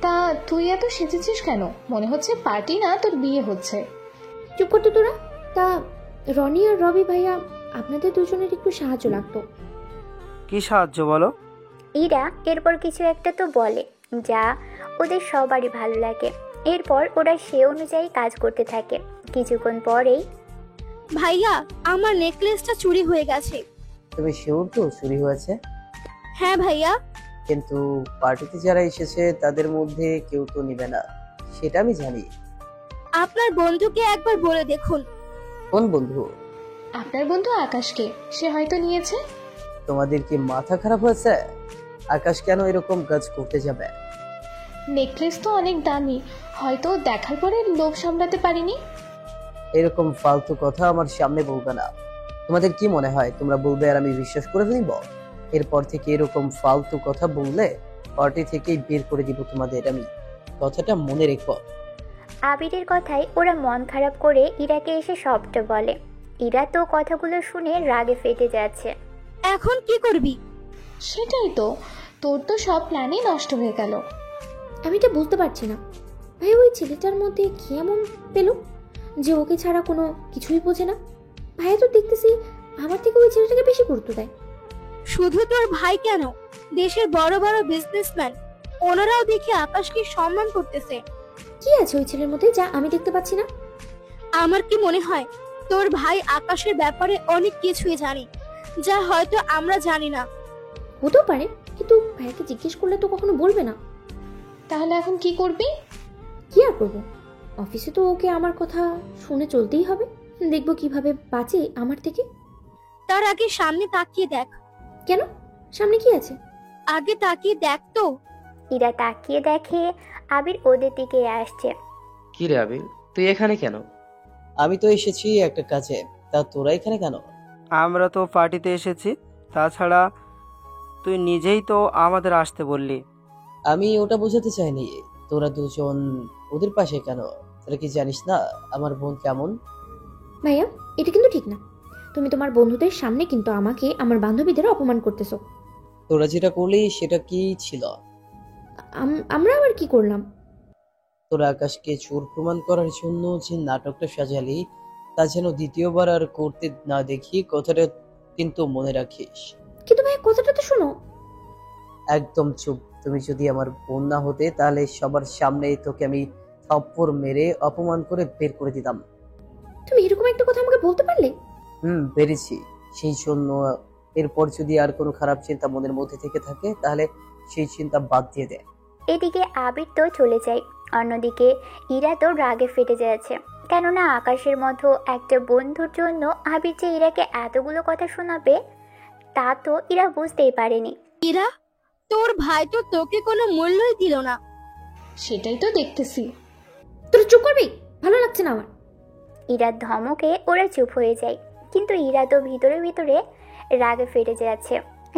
তা তুই এত সেজেছিস কেন? মনে হচ্ছে পার্টি না, তোর বিয়ে হচ্ছে। চুপ করতো তোরা। তা রনি আর রবি ভাইয়া, আপনাদের দুজনের একটু সাহায্য লাগতো। কি সাহায্য বলো? ইরা এরপর কিছু একটা তো বলে যা ওদের সবারই ভালো লাগে। এরপর ওরা সে অনুযায়ী কাজ করতে থাকে। কিছুক্ষণ পরেই, ভাইয়া, আমার নেকলেসটা চুরি হয়ে গেছে। তুমি শিওর তো চুরি হয়েছে? হ্যাঁ ভাইয়া। কিন্তু পার্টিতে যারা এসেছে তাদের মধ্যে কেউ তো নিবে না, সেটা আমি জানি। আপনার বন্ধুকে একবার বলে দেখুন। কোন বন্ধু? আপনার বন্ধু আকাশকে, সে হয়তো নিয়েছে। তোমাদের কি মাথা খারাপ হয়েছে? আকাশ কেন এরকম কাজ করতে যাবে? নেকলেস তো অনেক দামি, হয়তো দেখার পরে লোভ সামলাতে পারিনি। এরকম ফালতু কথা আমার সামনে বলবে না। তোমাদের কি মনে হয় তোমরা বলবে আর আমি বিশ্বাস করে নিব? এরপর থেকে এরকম ফালতু কথা বললে পার্টি থেকেই বের করে দিব তোমাদের আমি, কথাটা মনে রেখো। আবিরের কথায় ওরা মন খারাপ করে ইরাকে এসে সবটা বলে। ইরা তো কথাগুলো শুনে রাগে ফেটে যাচ্ছে। এখন কি করবি? সেটাই তো, তোর তো সব প্ল্যানই নষ্ট হয়ে গেল। আমি এটা বুঝতে পারছি না ভাই, ওই ছেলেটার মধ্যে কি এমন পেল যে ওকে ছাড়া কোনো কিছুই বোঝে না? ভাইয়া তো দেখতেছি আমার থেকে ওই ছেলেটাকে বেশি গুরুত্ব দেয়। শুধু তোর ভাই কেন, দেশের বড় বড় বিজনেসম্যান ওনারাও দেখে আকাশকে সম্মান করতেছে। কি আছে ওই ছেলের মধ্যে যা আমি দেখতে পাচ্ছি না? আমার কি মনে হয় তোর ভাই আকাশের ব্যাপারে অনেক কিছুই জানে, যা হয়তো আমরা জানি না। হতেও পারে, কিন্তু ভাইয়াকে জিজ্ঞেস করলে তো কখনো বলবে না। তাহলে এখন কি করবি? কি আর করবো, অফিসে তো ওকে আমার কথা শুনে চলতেই হবে। দেখবো কিভাবে বাঁচে আমার থেকে। তার আগে সামনে তাকিয়ে দেখ। কেন? সামনে কি আছে? আগে তাকিয়ে দেখ তো। ইরা তাকিয়ে দেখে আবির ওদের দিকে আসছে। কি রে আবির, তুই এখানে কেন? আমি তো এসেছি একটা কাজে, তা তোরা এখানে কেন? আমরা তো পার্টিতে এসেছি, তাছাড়া তুই নিজেই তো আমাদের আসতে বললি। আমি ওটা বোঝাতে চাইনি। তোরা দুজন ওদের পাশে কেন? তোরা কি জানিস না আমার বোন কেমন? ভাইয়া, এটা কিন্তু ঠিক না। তুমি তোমার বন্ধুদের সামনে কিন্তু আমাকে, আমার বান্ধবীদের অপমান করতেছো। তোরা যেটা করলি সেটা কি ছিল? আমরা আবার কি করলাম? তোরা আকাশকে চোর প্রমাণ করার জন্য যে নাটকটা সাজালি, তা যেন দ্বিতীয়বার আর করতে না দেখি, কথাটা কিন্তু মনে রাখিস। কিন্তু ভাইয়া, কথাটা তো শোনো। একদম চুপ। তুমি যদি আমার বোন না হতে তাহলে সবার সামনে তোকে আমি থাপ্পড় মেরে অপমান করে বের করে দিতাম। তুমি এরকম একটা কথা আমাকে বলতে পারলে? পেরেছি। সেই জন্য এরপর যদি আর কোনো খারাপ চিন্তা মনের মধ্যে থেকে থাকে তাহলে সেই চিন্তা বাদ দিয়ে দে। এদিকে আবির তো চলে যায়। অন্যদিকে ইরা তো রাগে ফেটে যাচ্ছে, কেননা আকাশের মতো একটা বন্ধুর জন্য আবির যে ইরাকে এতগুলো কথা শোনাবে তা তো ইরা বুঝতেই পারেনি। ইরা, তোর ভাই তো তোকে কোনো মূল্যই দিল না। সেটাই তো দেখতেছি। তোরা চুপ করবি? ভালো লাগছে না আমার। ইরার ধমকে ওরা চুপ হয়ে যায়, কিন্তু ইরা তো ভিতরে ভিতরে রাগে ফেটে যাচ্ছে।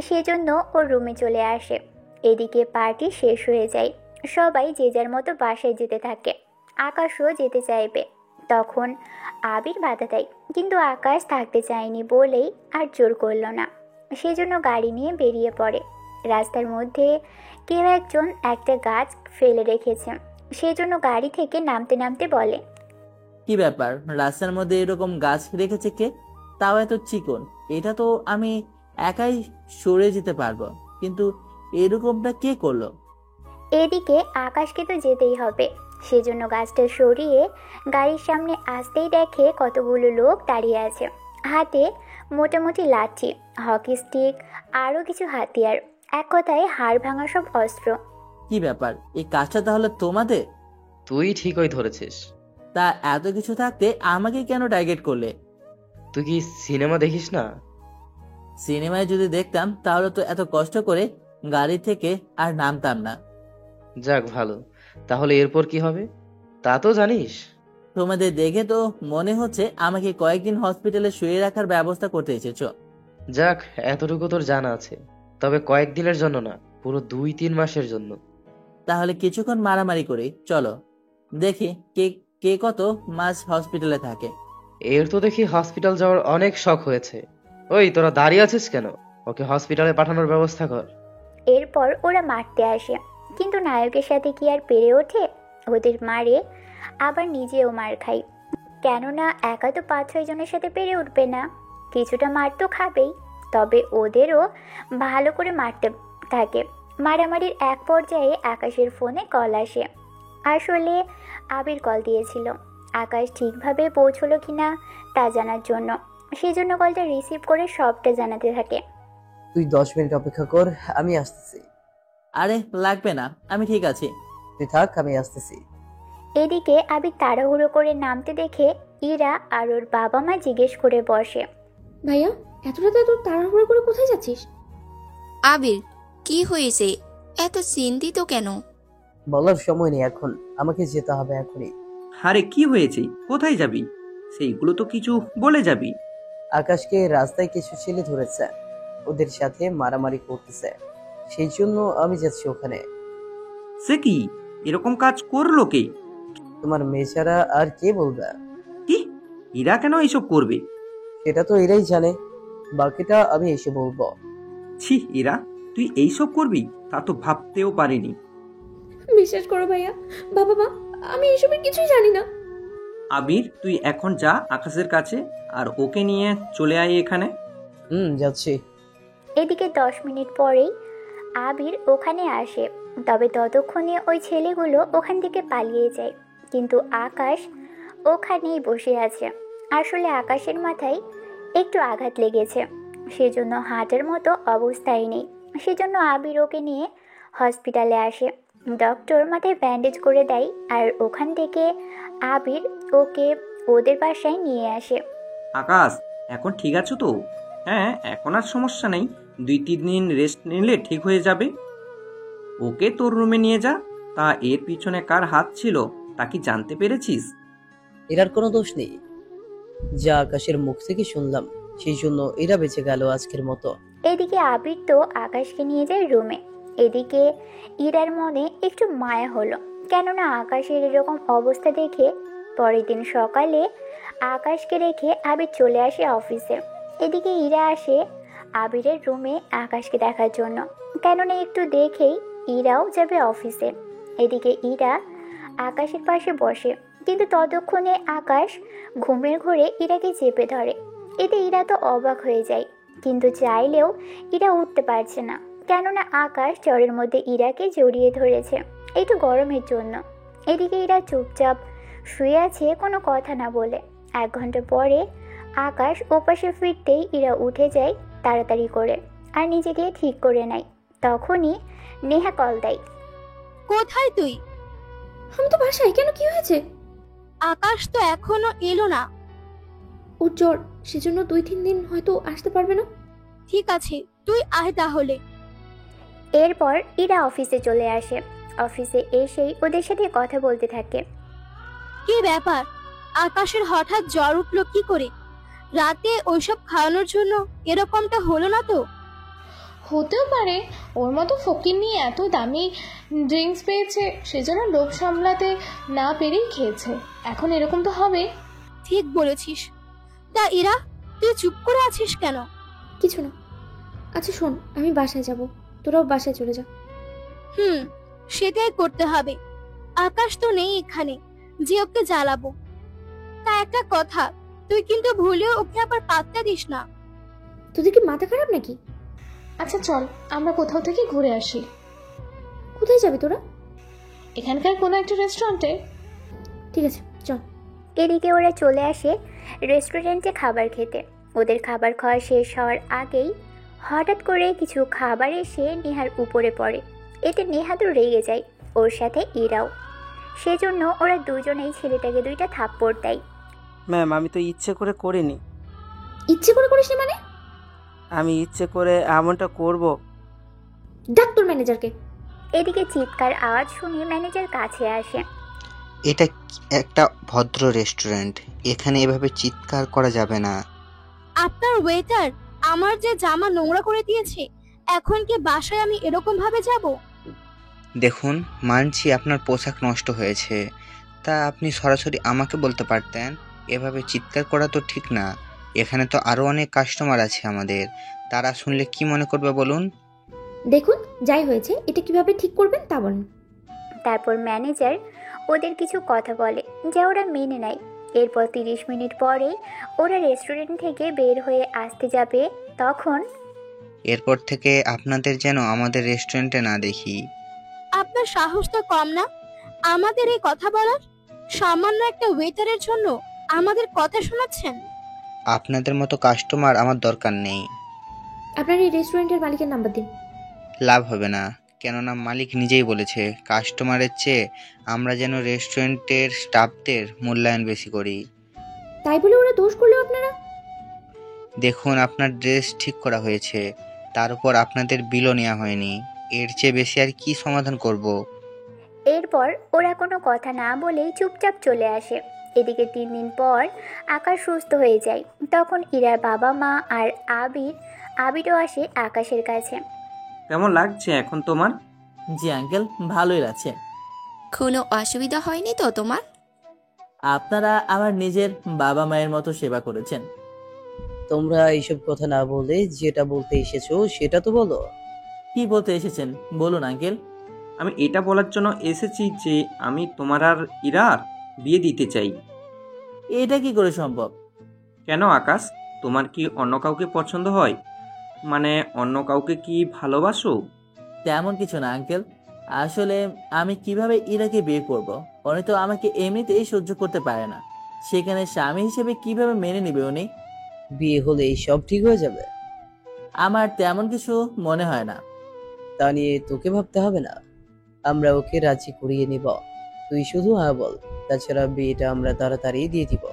সেজন্য ওর রুমে চলে আসে। এদিকে পার্টি শেষ হয়ে যায়, সবাই যে যার মতো বাসায় যেতে থাকে। আকাশও যেতে চাইবে, তখন আবির বাধা দেয়, কিন্তু আকাশ থাকতে চায়নি বলেই আর জোর করলো না। সেজন্য গাড়ি নিয়ে বেরিয়ে পড়ে। রাস্তার মধ্যে কেউ একজন একটা গাছ ফেলে রেখেছে, সেজন্য গাড়ি থেকে নামতে নামতে বলে, কি ব্যাপার, রাস্তার মধ্যে এরকম গাছ রেখেছে কে? তাও এত চিকন। এটা তো আমি একাই সরে যেতে পারবো, কিন্তু এরকমটা কে করলো? এদিকে আকাশকে তো যেতেই হবে, সেজন্য গাছটা সরিয়ে গাড়ির সামনে আসতেই দেখে কতগুলো লোক দাঁড়িয়ে আছে, হাতে মোটামুটি লাঠি, হকি স্টিক, আরও কিছু হাতিয়ার, এক কথায় হাড় ভাঙা সব অস্ত্র। কি ব্যাপার, এই কাজটা তাহলে তোমাদের? তুই ঠিকই ধরেছিস। তা এত কিছু থাকতে আমাকে কেন টার্গেট করলে? তুই কি সিনেমা দেখিস না? সিনেমায় যদি দেখতাম তাহলে তো এত কষ্ট করে গাড়ি থেকে আর নামতাম না। যাক ভালো, তাহলে এরপর কি হবে তা তো জানিস। তোমাদের দেখে তো মনে হচ্ছে আমাকে কয়েকদিন হসপিটালে শুয়ে রাখার ব্যবস্থা করতে এসেছো। যাক, এতটুকু তোর জানা আছে, তবে কয়েকদিনের জন্য না, পুরো 2-3 মাসের জন্য। তাহলে কিছুক্ষণ মারামারি করি, চলো দেখি কে কে কত মাস হসপিটালে থাকে। এর তো দেখি হসপিটাল যাওয়ার অনেক শখ হয়েছে। ওই তোরা দাঁড়িয়ে আছিস কেন? ওকে হসপিটালে পাঠানোর ব্যবস্থা কর। এরপর ওরা মারতে আসে, কিন্তু নায়কের সাথে কি আর পেরে ওঠে? ওদের মারে, আবার নিজেও মার খাই, কেননা একা তো 5-6 জনের সাথে পেরে উঠবে না, কিছুটা মার তো খাবেই। তবে ওদেরও ভালো করে মারতে থাকে। মারামারির এক পর্যায়ে আকাশের ফোনে কল আসে। আসলে আবির কল দিয়েছিল, আকাশ ঠিকভাবে পৌঁছলো কিনা তা জানার জন্য, সেজন্য কলটা রিসিভ করে সবটা জানাতে থাকে। তুই 10 মিনিট অপেক্ষা কর, আমি আসতেছি। আরে লাগবে না, আমি ঠিক আছি। তুই থাক, আমি আসতেছি। এদিকে আবির তাড়াহুড়ো করে নামতে দেখে ইরা আর ওর বাবা মা জিজ্ঞেস করে বসে, ভাইয়া এতটা তো তাড়াহুড়ো করে কোথায় যাচ্ছিস? আবির, কি হয়েছে? এত চিন্তিত কেন? বলার সময় নেই এখন, আমাকে যেতে হবে এখনই। আরে কি হয়েছে, কোথায় যাবি? সেইগুলো তো কিছু বলে যাবি। আকাশকে রাস্তায় কিছু ছেলে ধরেছে, ওদের সাথে মারামারি করতেছে, সেই জন্য আমি যাচ্ছি ওখানে। সে কি, এরকম কাজ করলো কে? তোমার মেয়ে ছাড়া আর কে বলবে? কি, এরা কেন এইসব করবে? সেটা তো এরাই জানে, বাকিটা আমি এসে বলবো। ছি এরা, তুই এইসব করবি তা তো ভাবতেও পারিনি। বিশ্বাস করো ভাইয়া, বাবা মা, আমি এসবের কিছুই জানি না। আবির, তুই এখন যা আকাশের কাছে, আর ওকে নিয়ে চলে আয় এখানে। যাচ্ছি। এদিকে 10 মিনিট পরেই আবির ওখানে আসে, তবে ততক্ষণে ওই ছেলেগুলো ওখান থেকে পালিয়ে যায়, কিন্তু আকাশ ওখানেই বসে আছে। আসলে আকাশের মাথায় একটু আঘাত লেগেছে, সেজন্য হাঁটার মতো অবস্থায় নেই, সেজন্য আবির ওকে নিয়ে হসপিটালে আসে। ডক্টর মাথায় ব্যান্ডেজ করে দেয়, আর ওখান থেকে আবির ওকে ওদের বাসায় নিয়ে আসে। আকাশ, এখন ঠিক আছো তো? হ্যাঁ, এখন আর সমস্যা নেই, 2-3 দিন রেস্ট নিলে ঠিক হয়ে যাবে। ওকে তোর রুমে নিয়ে যা। তা এর পিছনে কার হাত ছিল তা কি জানতে পেরেছিস? এরার কোনো দোষ নেই, যা আকাশের মুখ থেকে শুনলাম, সেই জন্য এরা বেঁচে গেল আজকের মতো। এদিকে আবির তো আকাশকে নিয়ে যায় রুমে। এদিকে ইরার মনে একটু মায়া হলো, কেননা আকাশের এরকম অবস্থা দেখে পরের দিন সকালে আকাশকে রেখে আবির চলে আসে অফিসে। এদিকে ইরা আসে আবিরের রুমে আকাশকে দেখার জন্য, কেননা একটু দেখেই ইরাও যাবে অফিসে। এদিকে ইরা আকাশের পাশে বসে, কিন্তু ততক্ষণে আকাশ ঘুমের ঘোরে ইরাকে চেপে ধরে। এতে ইরা তো অবাক হয়ে যায়, কিন্তু চাইলেও ইরা উঠতে পারছে না, কেননা আকাশ জ্বরের মধ্যে ইরাকে জড়িয়ে ধরেছে, একটু গরমের জন্য। এদিকে ইরা চুপচাপ শুয়ে আছে, কোনো কথা না বলে। 1 ঘন্টা পরে আকাশ ওপাশে ফিরতেই ইরা উঠে যায় তাড়াতাড়ি করে, আর নিজেকে ঠিক করে নেয়। তখনই নেহা কল দেয়। কোথায় তুই? আমি তো বাসায়। কেন, কি হয়েছে? আকাশ তো এখনো এলো না। ওর জ্বর, সেজন্য 2-3 দিন হয়তো আসতে পারবে না। ঠিক আছে, তুই আয় তাহলে। এরপর ইরা অফিসে চলে আসে। অফিসে এসেই ওদের সাথে কথা বলতে থাকে। কি ব্যাপার, আকাশের হঠাৎ জ্বর উঠলো কি করে? রাতে ওইসব খাওয়ানোর জন্য এরকমটা হলো না তো? হতেও পারে, ওর মতো ফকির নিয়ে এত দামি ড্রিঙ্কস পেয়েছে, সেজন্য লোভ সামলাতে না পেরেই খেয়েছে। এখন এরকম তো হবে। ঠিক বলেছিস। তা ইরা, তুই চুপ করে আছিস কেন? কিছু না। আচ্ছা শোন, আমি বাসায় যাব, তোরাও বাসায় চলে যা। সেটাই করতে হবে। আকাশ তো নেই এখানে যে ওকে জ্বালাবো। তা একটা কথা, তুই কিন্তু ভুলেও ওকে আবার পাত্তা দিস না। তোদের কি মাথা খারাপ নাকি? আচ্ছা চল, আমরা কোথাও থেকে ঘুরে আসি। কোথায় যাবি তোরা? এখানকার কোনো একটা রেস্টুরেন্টে। ঠিক আছে চল। এদিকে ওরা চলে আসে রেস্টুরেন্টে খাবার খেতে। ওদের খাবার খাওয়া শেষ হওয়ার আগেই হঠাৎ করে কিছু খাবার এসে নেহার উপরে পড়ে। এতে নেহা তো রেগে যায়, ওর সাথে ইরাও। সেজন্য ওরা দুজনেই ছেলেটাকে 2টা থাপ্পড় দেয়। ম্যাম, আমি তো ইচ্ছে করে করিনি। ইচ্ছে করে করিস নি মানে? আমি ইচ্ছে করে এমনটা করব? ডাক তোর ম্যানেজারকে। এদিকে চিৎকার আওয়াজ শুনে ম্যানেজার কাছে আসে। এটা একটা ভদ্র রেস্টুরেন্ট, এখানে এভাবে চিৎকার করা যাবে না। আপনার ওয়েটার আমার যে জামা নোংরা করে দিয়েছে, এখন কি বাসায় আমি এরকম ভাবে যাব? দেখুন, মানছি আপনার পোশাক নষ্ট হয়েছে, তা আপনি সরাসরি আমাকে বলতে পারতেন। এভাবে চিৎকার করা তো ঠিক না। এখানে তো আরো অনেক কাস্টমার আছে আমাদের, তারা শুনলে কি মনে করবে বলুন? দেখুন, যাই হয়েছে এটা কিভাবে ঠিক করবেন তা বলেন। তারপর ম্যানেজার ওদের কিছু কথা বলে যা ওরা মেনে নেয়। এরপর 30 মিনিট পরেই ওরা রেস্টুরেন্ট থেকে বের হয়ে আসতে যাবে, তখন এরপর থেকে আপনাদের যেন আমাদের রেস্টুরেন্টে না দেখি। আপনার সাহস তো কম না আমাদের এই কথা বলার? সামান্য একটা ওয়েটারের জন্য আমাদের কথা শোনাচ্ছেন? আপনাদের মতো কাস্টমার আমার দরকার নেই। আপনার এই রেস্টুরেন্টের মালিকের নাম্বার দিন। লাভ হবে না, কেননা মালিক নিজেই বলেছে কাস্টমারের চেয়ে আমরা যেন রেস্টুরেন্টের স্টাফদের মূল্যায়ন বেশি করি। তাই বলে ওরা দোষ করলো আপনারা? দেখুন, আপনার ড্রেস ঠিক করা হয়েছে, তার উপর আপনাদের বিলও নেওয়া হয়নি, এর চেয়ে বেশি আর কি সমাধান করব? এরপর ওরা কোনো কথা না বলেই চুপচাপ চলে আসে। এদিকে 3 দিন পর আকাশ সুস্থ হয়ে যায়। তখন ইরার বাবা মা আর আবিরও আসে আকাশের কাছে। কেমন লাগছে এখন তোমার? জি আঙ্কেল, ভালোই লাগছে। কোনো অসুবিধা হয়নি তো তোমার? আপনারা আমার নিজের বাবা মায়ের মতো সেবা করেছেন। তোমরা এইসব কথা না বলে যেটা বলতে এসেছো সেটা তো বলো। কি বলতে এসেছেন বলুন আঙ্কেল। আমি এটা বলার জন্য এসেছি যে আমি তোমার আর ইরার বিয়ে দিতে চাই। এটা কি করে সম্ভব? কেন আকাশ, তোমার কি অন্য কাউকে পছন্দ হয়? মানে অন্য কাউকে কি ভালোবাসো? তেমন কিছু না আঙ্কেল, আসলে আমি কিভাবে ইরাকে বিয়ে করব? উনি তো আমাকে এমনিতেই সহ্য করতে পারে না, সেখানে স্বামী হিসেবে কিভাবে মেনে নেবে উনি? বিয়ে হলে সব ঠিক হয়ে যাবে? আমার তেমন কিছু মনে হয় না। তা নিয়ে তোকে ভাবতে হবে না, আমরা ওকে রাজি করিয়ে নিব। তুই শুধু হ্যাঁ বল, তাছাড়া বিয়েটা আমরা তাড়াতাড়ি দিয়ে দিব।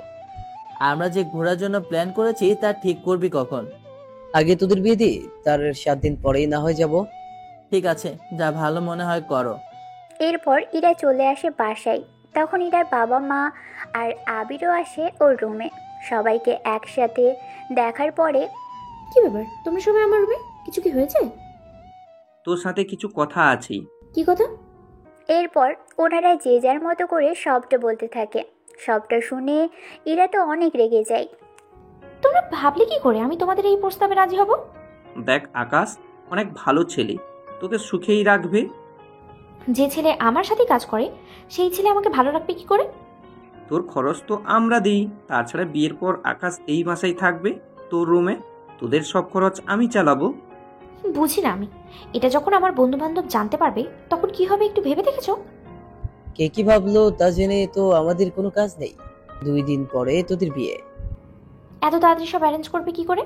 আমরা যে ঘোরার জন্য প্ল্যান করেছি তা ঠিক করবি কখন? আগে তোদের বিয়ে দি, তার 7 দিন পরেই না হয় যাব। ঠিক আছে, যা ভালো মনে হয় করো। এরপর ইরা চলে আসে বাসায়। তখন ইরার বাবা মা আর আবিরও আসে ওর রুমে। সবাইকে একসাথে দেখার পরে, কি ব্যাপার, তোমরা সবাই আমার রুমে? কিছু কি হয়েছে? তোর সাথে কিছু কথা আছে। কি কথা? এরপর ওনারা যে যার মতো করে সবটা বলতে থাকে। সবটা শুনে ইরা তো অনেক রেগে যায়। তোমরা ভাবলে কি করে আমি তোমাদের এই প্রস্তাবে রাজি হব? দেখ আকাশ অনেক ভালো ছেলে, তোকে সুখেই রাখবে। যে ছেলে আমার সাথে কাজ করে সেই ছেলে আমাকে ভালো রাখবে কি করে? তোর খরচ তো আমরা দিই, তাছাড়া বিয়ের পর আকাশ এই বাসায় থাকবে তোর রুমে, তোদের সব খরচ আমি চালাবো। বুঝি না আমি, এটা যখন আমার বন্ধু বান্ধব জানতে পারবে তখন কি হবে একটু ভেবে দেখেছো? কে কি ভাবলো তা জেনে তো আমাদের কোনো কাজ নেই। 2 দিন পরে তোদের বিয়ে। এত তাড়াতাড়ি সব অ্যারেঞ্জ করবে কি করে?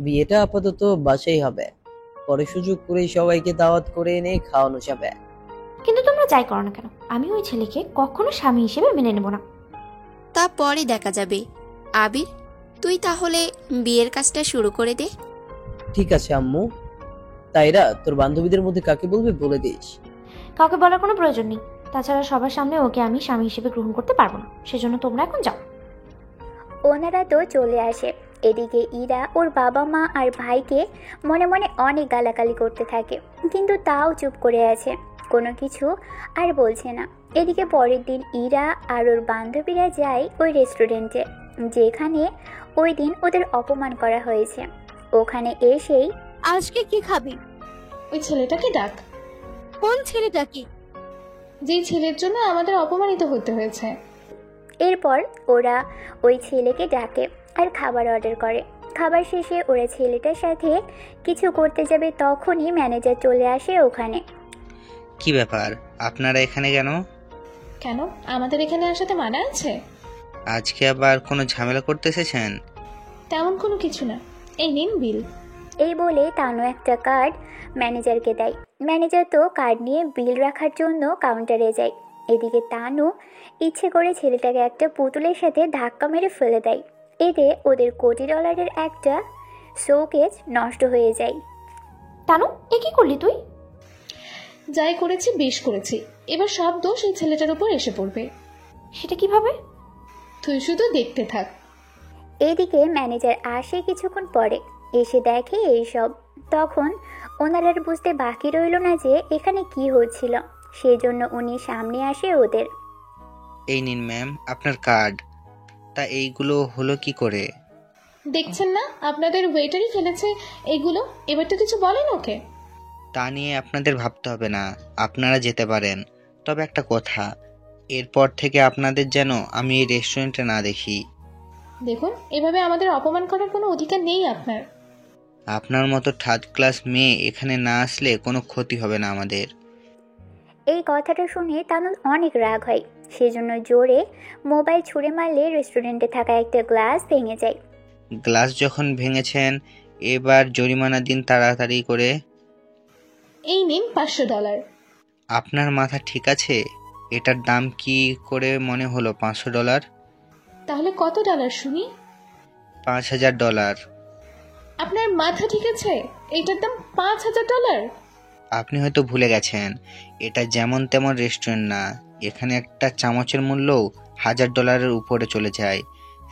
বিয়েটা আপাতত বাসাই হবে, পরে সুযোগ করে সবাইকে দাওয়াত করে এনে খাওয়ানো যাবে। কিন্তু তোমরা যাই করো না কেন, আমি ওই ছেলেকে কখনো স্বামী হিসেবে মেনে নেব না। তা পরে দেখা যাবে। আবির, তুই তাহলে বিয়ের কাজটা শুরু করে দে। ঠিক আছে আম্মু। তাইরা তোর বান্ধবীদের মধ্যে কাকে বলবে বলে দিস। কাউকে বলার কোনো প্রয়োজন নেই, তাছাড়া সবার সামনে ওকে আমি স্বামী হিসেবে গ্রহণ করতে পারবো না, সেজন্য তোমরা এখন যাও। ওনারা তো চলে আসে। এদিকে ইরা ওর বাবা মা আর ভাইকে মনে মনে অনেক গালাগালি করতে থাকে, কিন্তু তাও চুপ করে আছে, কোনো কিছু আর বলছে না। এদিকে পরের দিন ইরা আর ওর বান্ধবীরা যায় ওই রেস্টুরেন্টে যেখানে ওই দিন ওদের অপমান করা হয়েছে। ওখানে এসেই, আজকে কি খাবি? ওই ছেলেটাকে ডাক। কোন ছেলেটাকে? যেই ছেলের জন্য আমাদের অপমানিত হতে হয়েছে। এরপর ওরা ওই ছেলেকে ডাকে আর খাবার অর্ডার করে। খাবার শেষে ওরা ছেলেটার সাথে কিছু করতে যাবে, তখনই ম্যানেজার চলে আসে ওখানে। কি ব্যাপার, আপনারা এখানে কেন? কেন, আমাদের এখানে আসাতে মানা আছে? আজকে আবার কোনো ঝামেলা করতে এসেছেন? তেমন কোনো কিছু না, এই নিন বিল। এই বলে তানু একটা কার্ড ম্যানেজারকে দেয়। ম্যানেজার তো কার্ড নিয়ে বিল রাখার জন্য কাউন্টারে যায়। এদিকে তানু ইচ্ছে করে ছেলেটাকে একটা পুতুলের সাথে ধাক্কা মেরে ফেলে দেয়। এতে ওদের কোটি ডলারের একটা শোকেস নষ্ট হয়ে যায়। তানু, এ কি করলি তুই? যাই করেছি বেশ করেছি, এবার সব দোষ এই ছেলেটার উপর এসে পড়বে। সেটা কিভাবে? তুই শুধু দেখতে থাক। এদিকে ম্যানেজার আসে কিছুক্ষণ পরে, এসে দেখে এইসব। তখন ওনার আর বুঝতে বাকি রইল না যে এখানে কি হচ্ছিল, সেজন্য উনি সামনে আসে ওদের। এই নিন ম্যাম আপনার কার্ড। তা এইগুলো হলো কি করে? দেখছেন না আপনাদের ওয়েটারই ফেলেছে এগুলো, এবার তো কিছু বলেন ওকে। তা নিয়ে আপনাদের ভাবতে হবে না, আপনারা যেতে পারেন। তবে একটা কথা, এরপর থেকে আপনাদের যেন আমি এই রেস্টুরেন্টে না দেখি। দেখুন, এভাবে আমাদের অপমান করার কোনো অধিকার নেই আপনার। আপনার মতো থার্ড ক্লাস মেয়ে এখানে না আসলে কোনো ক্ষতি হবে না আমাদের। এই কথাটা শুনে তানুর অনেক রাগ হয়, সেজন্য জোরে মোবাইল ছুঁড়ে মারলে রেস্টুরেন্টে থাকা একটা গ্লাস ভেঙে যায়। গ্লাস যখন ভেঙেছেন এবার জরিমানা দিন তাড়াতাড়ি করে। এই নিন $500। আপনার মাথা ঠিক আছে? এটার দাম কি করে মনে হলো $500? তাহলে কত ডলার শুনি? $5000। আপনার মাথা ঠিক আছে? এটার দাম $5000। আপনি হয়তো ভুলে গেছেন, এটা যেমন তেমন রেস্টুরেন্ট না। এখানে একটা চামচের মূল্যও $1000 উপরে চলে যায়।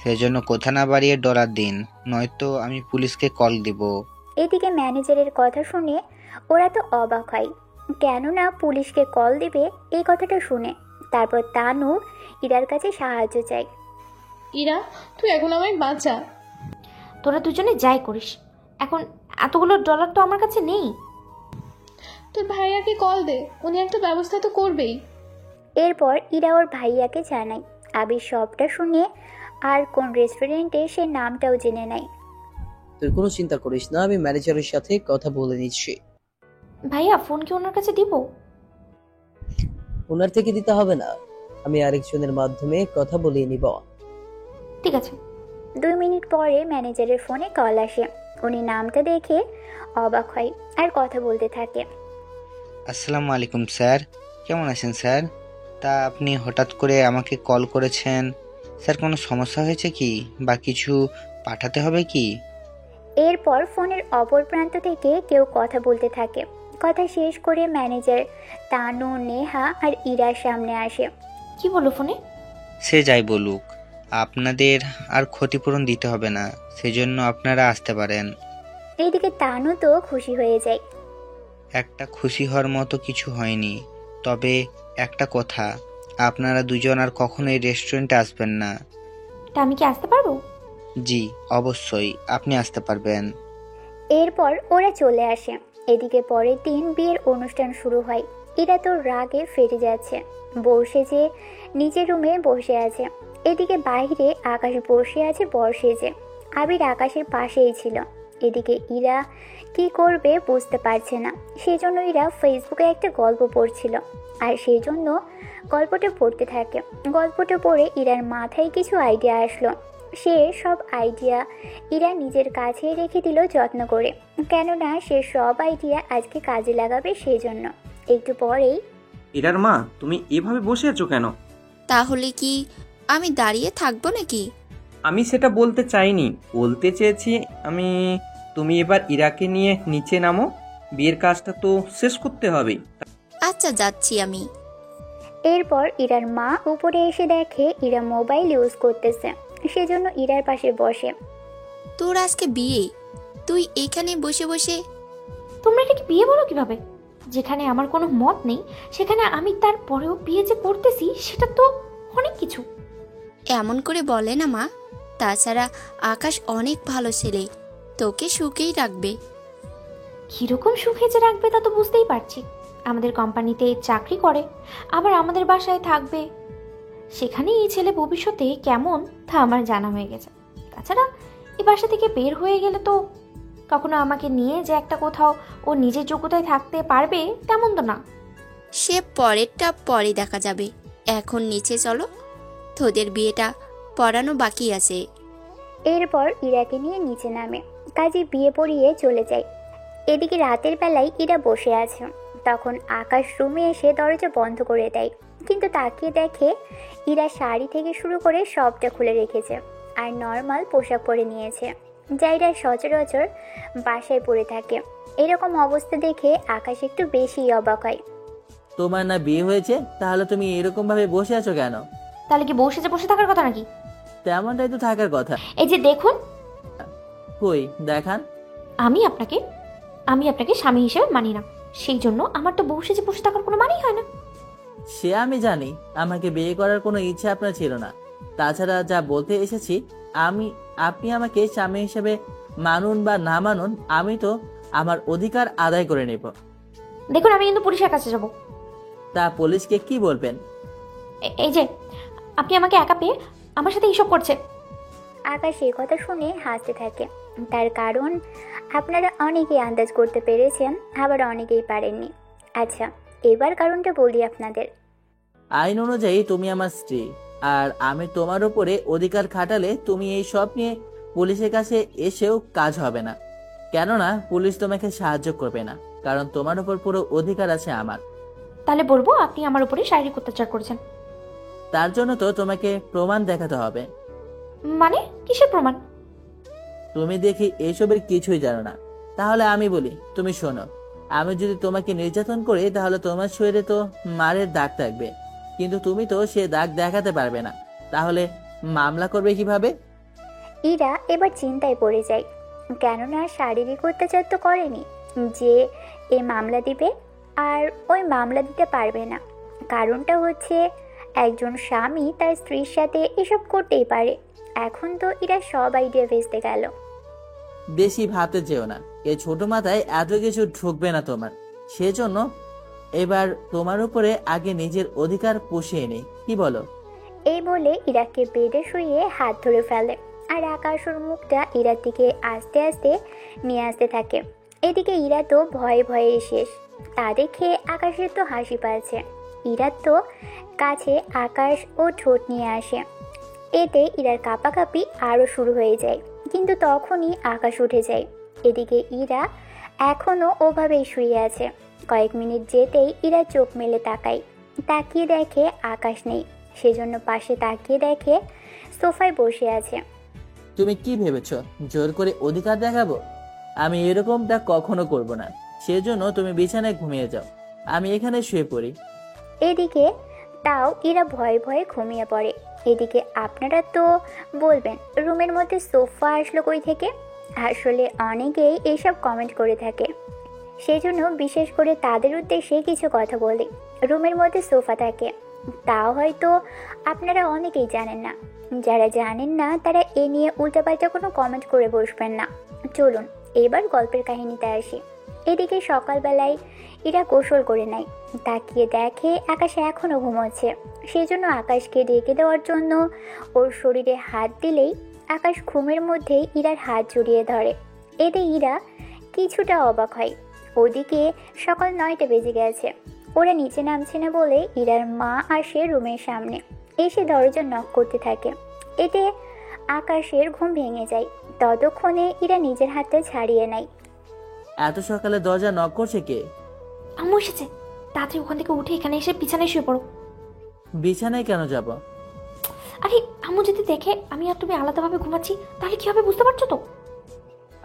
সেজন্য কথা না বাড়িয়ে ডলার দিন, নয়তো আমি পুলিশকে কল দিব। এদিকে ম্যানেজারের কথা শুনে ওরা তো অবাক হয়, কেননা পুলিশকে কল দিবে এই কথাটা শুনে। তারপর তানু ইরার কাছে সাহায্য চায়। ইরা, তুই এখন আমায় বাঁচা। তোরা দুজনে যাই করিস, এখন এতগুলো ডলার তো আমার কাছে নেই। তুই ভাইয়াকে কল দে, উনি একটা ব্যবস্থা তো করবেই। এরপর ইরা ওর ভাইয়াকে জানায়। আবির সবটা শুনে আর কোন রেস্টুরেন্টে সে নামটাও জেনে নেয়। তুই কোনো চিন্তা করিস না, আমি ম্যানেজারের সাথে কথা বলে নিচ্ছি। ভাইয়া, ফোন কি ওনার কাছে দিব? ওনার থেকে দিতে হবে না, আমি আরেকজনের মাধ্যমে কথা বলিয়ে নিব। ঠিক আছে। 2 মিনিট পরে ম্যানেজারের ফোনে কল আসে। উনি নামটা দেখে অবাক হয় আর কথা বলতে থাকে। আসসালামু আলাইকুম স্যার, কেমন আছেন স্যার? তা আপনি হঠাৎ করে আমাকে কল করেছেন, স্যার কোনো সমস্যা হয়েছে কি, বা কিছু পাঠাতে হবে কি? এরপর ফোনের অপর প্রান্ত থেকে কেউ কথা বলতে থাকে। কথা শেষ করে ম্যানেজার তানু, নেহা আর ইরার সামনে আসে। কি বলো ফোনে? সে যাই বলুক, আপনাদের আর ক্ষতিপূরণ দিতে হবে না, সেজন্য আপনারা আসতে পারেন। এইদিকে তানু তো খুশি হয়ে যায়। একটা খুশি হওয়ার মতো কিছু হয়নি, তবে একটা কথা, আপনারা দুজন আর কখনো এই রেস্টুরেন্টে আসবেন না। তা আমি কি আসতে পারবো? জি অবশ্যই আপনি আসতে পারবেন। এরপর ওরা চলে আসে। এদিকে পরের দিন বিয়ের অনুষ্ঠান শুরু হয়। এরা তো রাগে ফেটে যাচ্ছে, বসে যে নিজের রুমে বসে আছে। এদিকে বাইরে আকাশ বসে আছে বর্ষেজে। আবির আকাশের পাশেই ছিল। এদিকে ইরা কি করবে বুঝতে পারছে না, সেজন্য ইরা ফেসবুকে একটা গল্প পড়ছিল, আর সেই জন্য গল্পটা পড়তে থাকে। গল্পটা পড়ে ইরার মাথায় কিছু আইডিয়া আসলো। সে সব আইডিয়া ইরা নিজের কাছে রেখে দিল যত্ন করে, কেননা সে সব আইডিয়া আজকে কাজে লাগাবে সেই জন্য। একটু পরেই, ইরার মা, তুমি এভাবে বসে আছো কেন? তাহলে কি আমি দাঁড়িয়ে থাকবো নাকি? আমি সেটা বলতে চাইনি, বলতে চেয়েছি তুমি এবার ইরাকে নিয়ে নিচে নামো, বিয়ের কাজটা তো শেষ করতে হবে। আচ্ছা, যাচ্ছি আমি। এরপর ইরার মা উপরে এসে দেখে ইরা মোবাইল ইউজ করতেছে, সেজন্য ইরার পাশে বসে। তোর আজকে বিয়ে, তুই এখানে বসে বসে? তোমরা এটাকে বিয়ে বলো কিভাবে? যেখানে আমার কোনো মত নেই সেখানে আমি তারপরেও বিয়ে যে করতেছি সেটা তো অনেক কিছু। এমন করে বলে না মা, তাছাড়া আকাশ অনেক ভালো ছেলে, তোকে সুখেই রাখবে। কিরকম সুখে যে রাখবে তা তো বুঝতেই পারছি। আমাদের কোম্পানিতে চাকরি করে, আবার আমাদের বাসায় থাকবে। সেখানে এই ছেলে ভবিষ্যতে কেমন তা আমার জানা হয়ে গেছে। তাছাড়া এই বাসা থেকে বের হয়ে গেলে তো কখনো আমাকে নিয়ে যে একটা কোথাও ও নিজের যোগ্যতায় থাকতে পারবে তেমন তো না। সে পরেরটা পরে দেখা যাবে। এখন নিচে চলো, তোদের বিয়েটা পড়ানো বাকি আছে। এরপর ইরাকে নিয়ে নিচে নামে, কাজে বিয়ে পড়িয়ে চলে যায়। এদিকে রাতের বেলায় ইরা বসে আছে, তখন আকাশ রুমে এসে দরজা বন্ধ করে দেয়। কিন্তু তাকিয়ে দেখে ইরা শাড়ি থেকে শুরু করে সবটা খুলে রেখেছে আর নর্মাল পোশাক পরে নিয়েছে, যা ইরা সচরাচর বাসায় পরে থাকে। এরকম অবস্থা দেখে আকাশ একটু বেশি অবাক হয়। তোমার না বিয়ে হয়েছে, তাহলে তুমি এরকম ভাবে বসে আছো কেন? তাহলে কি বসে বসে থাকার কথা নাকি? তেমনটাই তো থাকার কথা। এই যে দেখুন, কই দেখান। আমি আপনাকে স্বামী হিসেবে মানি না, সেই জন্য আমার তো বসে থাকার কোনো মানেই হয় না। সে আমি জানি, আমাকে বিয়ে করার কোনো ইচ্ছা আপনার ছিল না। তাছাড়া যা বলতে এসেছি, আপনি আমাকে স্বামী হিসেবে মানুন বা না মানুন, আমি তো আমার অধিকার আদায় করে নেব। দেখুন, আমি কিন্তু পুলিশের কাছে যাব। তা পুলিশকে কি বলবেন? এই যে আপনি আমাকে একা পেয়ে আমার সাথে এইসব করছে। আকাশ এই কথা শুনে হাসতে থাকে। তার কারণ আপনারা অনেকেই আন্দাজ করতে পেরেছেন, আবার অনেকেই পারেননি। আচ্ছা, এবার কারণটা বলি আপনাদের। আইন অনুযায়ী তুমি আমার স্ত্রী, আর আমি তোমার উপরে অধিকার খাটালে তুমি এই সব নিয়ে পুলিশের কাছে এসেও কাজ হবে না। কেননা পুলিশ তোমাকে সাহায্য করবে না, কারণ তোমার উপর পুরো অধিকার আছে আমার। তাহলে বলবো আপনি আমার উপরে শারীরিক অত্যাচার করেছেন। তার জন্য তো তোমাকে প্রমাণ দেখাতে হবে। মানে কিসের প্রমাণ? তুমি দেখি এইসবের কিছুই জানো না। তাহলে আমি বলি, তুমি শোনো। আমি যদি তোমাকে নির্যাতন করি, তাহলে তোমার শরীরে তো মারের দাগ থাকবে, কিন্তু তুমি তো সে দাগ দেখাতে পারবে না। তাহলে মামলা করবে কিভাবে? ইরা এবার চিন্তায় পড়ে যায়, কেননা শারীরিক অত্যাচার তো করেনি যে এ মামলা দিবে, আর ওই মামলা দিতে পারবে না। কারণটা হচ্ছে একজন স্বামী তার স্ত্রীর সাথে এসব করতেই পারে। এখন তো ইরা সব আইডিয়া ভেস্তে গেল। বেশি ভাবতে যেও না, এই ছোট মাথায় এত কিছু ঢুকবে না তোমার। সেজন্য এবার তোমার উপরে আগে নিজের অধিকার পুষিয়ে নেই, কি বলো? এই বলে ইরাকে বেডে শুয়ে হাত ধরে ফেলে, আর আকাশ ওর মুখটা ইরার দিকে আস্তে আস্তে নিয়ে আসতে থাকে। এদিকে ইরা তো ভয়ে ভয়ে শেষ। তা দেখে আকাশের তো হাসি পাচ্ছে। ইরার তো কাছে আকাশ ও ঠোঁট নিয়ে আসে। এতে ইরার কাঁপাকাঁপি আরও শুরু হয়ে যায়, কিন্তু তখনই আকাশ উঠে যায়। এদিকে ইরা এখনও ওভাবেই শুয়ে আছে। কয়েক মিনিট যেতেই ইরা চোখ মেলে তাকিয়ে দেখে আকাশ নেই। সেজন্য পাশে তাকিয়ে দেখে সোফায় বসে আছে। তুমি কি ভেবেছো জোর করে অধিকার দেখাবো? আমি এরকমটা কখনো করব না। সেজন্য তুমি বিছানায় ঘুমিয়ে যাও, আমি এখানে শুয়ে পড়ি। এদিকে তাও ইরা ভয়ে ভয়ে ঘুমিয়ে পড়ে। এদিকে আপনারা তো বলবেন, রুমের মধ্যে সোফা আসলো কই থেকে? আসলে অনেকেই এইসব কমেন্ট করে থাকে, সেজন্য বিশেষ করে তাদের উদ্দেশ্যে কিছু কথা বলি। রুমের মধ্যে সোফা থাকে, তাও হয়তো আপনারা অনেকেই জানেন না। যারা জানেন না তারা এ নিয়ে উল্টাপাল্টা কোনো কমেন্ট করে বসবেন না। চলুন এবার গল্পের কাহিনীতে আসি। এদিকে সকালবেলায় ইরা গোসল করে নেয়। তাকিয়ে দেখে আকাশ এখনও ঘুমোচ্ছে। সেজন্য আকাশকে ডেকে দেওয়ার জন্য ওর শরীরে হাত দিলেই আকাশ ঘুমের মধ্যেই ইরার হাত জড়িয়ে ধরে। এতে ইরা কিছুটা অবাক হয়। ওদিকে সকাল 9টা বেজে গেছে। ওরা নিচে নামছে না বলে ইরার মা আসে রুমের সামনে, এসে দরজা নক করতে থাকে। এতে আকাশের ঘুম ভেঙে যায়। ততক্ষণে ইরা নিজের হাতটা ছাড়িয়ে নেয়। এত সকালে দরজা নক করছে কে? আম্মু এসেছে, তাড়াতাড়ি ওখান থেকে উঠে এখানে এসে বিছানায় শুয়ে পড়ো। বিছানায় কেন যাব? আরে আম্মু যদি দেখে আমি আর তুমি আলাদাভাবে ঘুমাচ্ছি তাহলে কি হবে বুঝতে পারছো তো?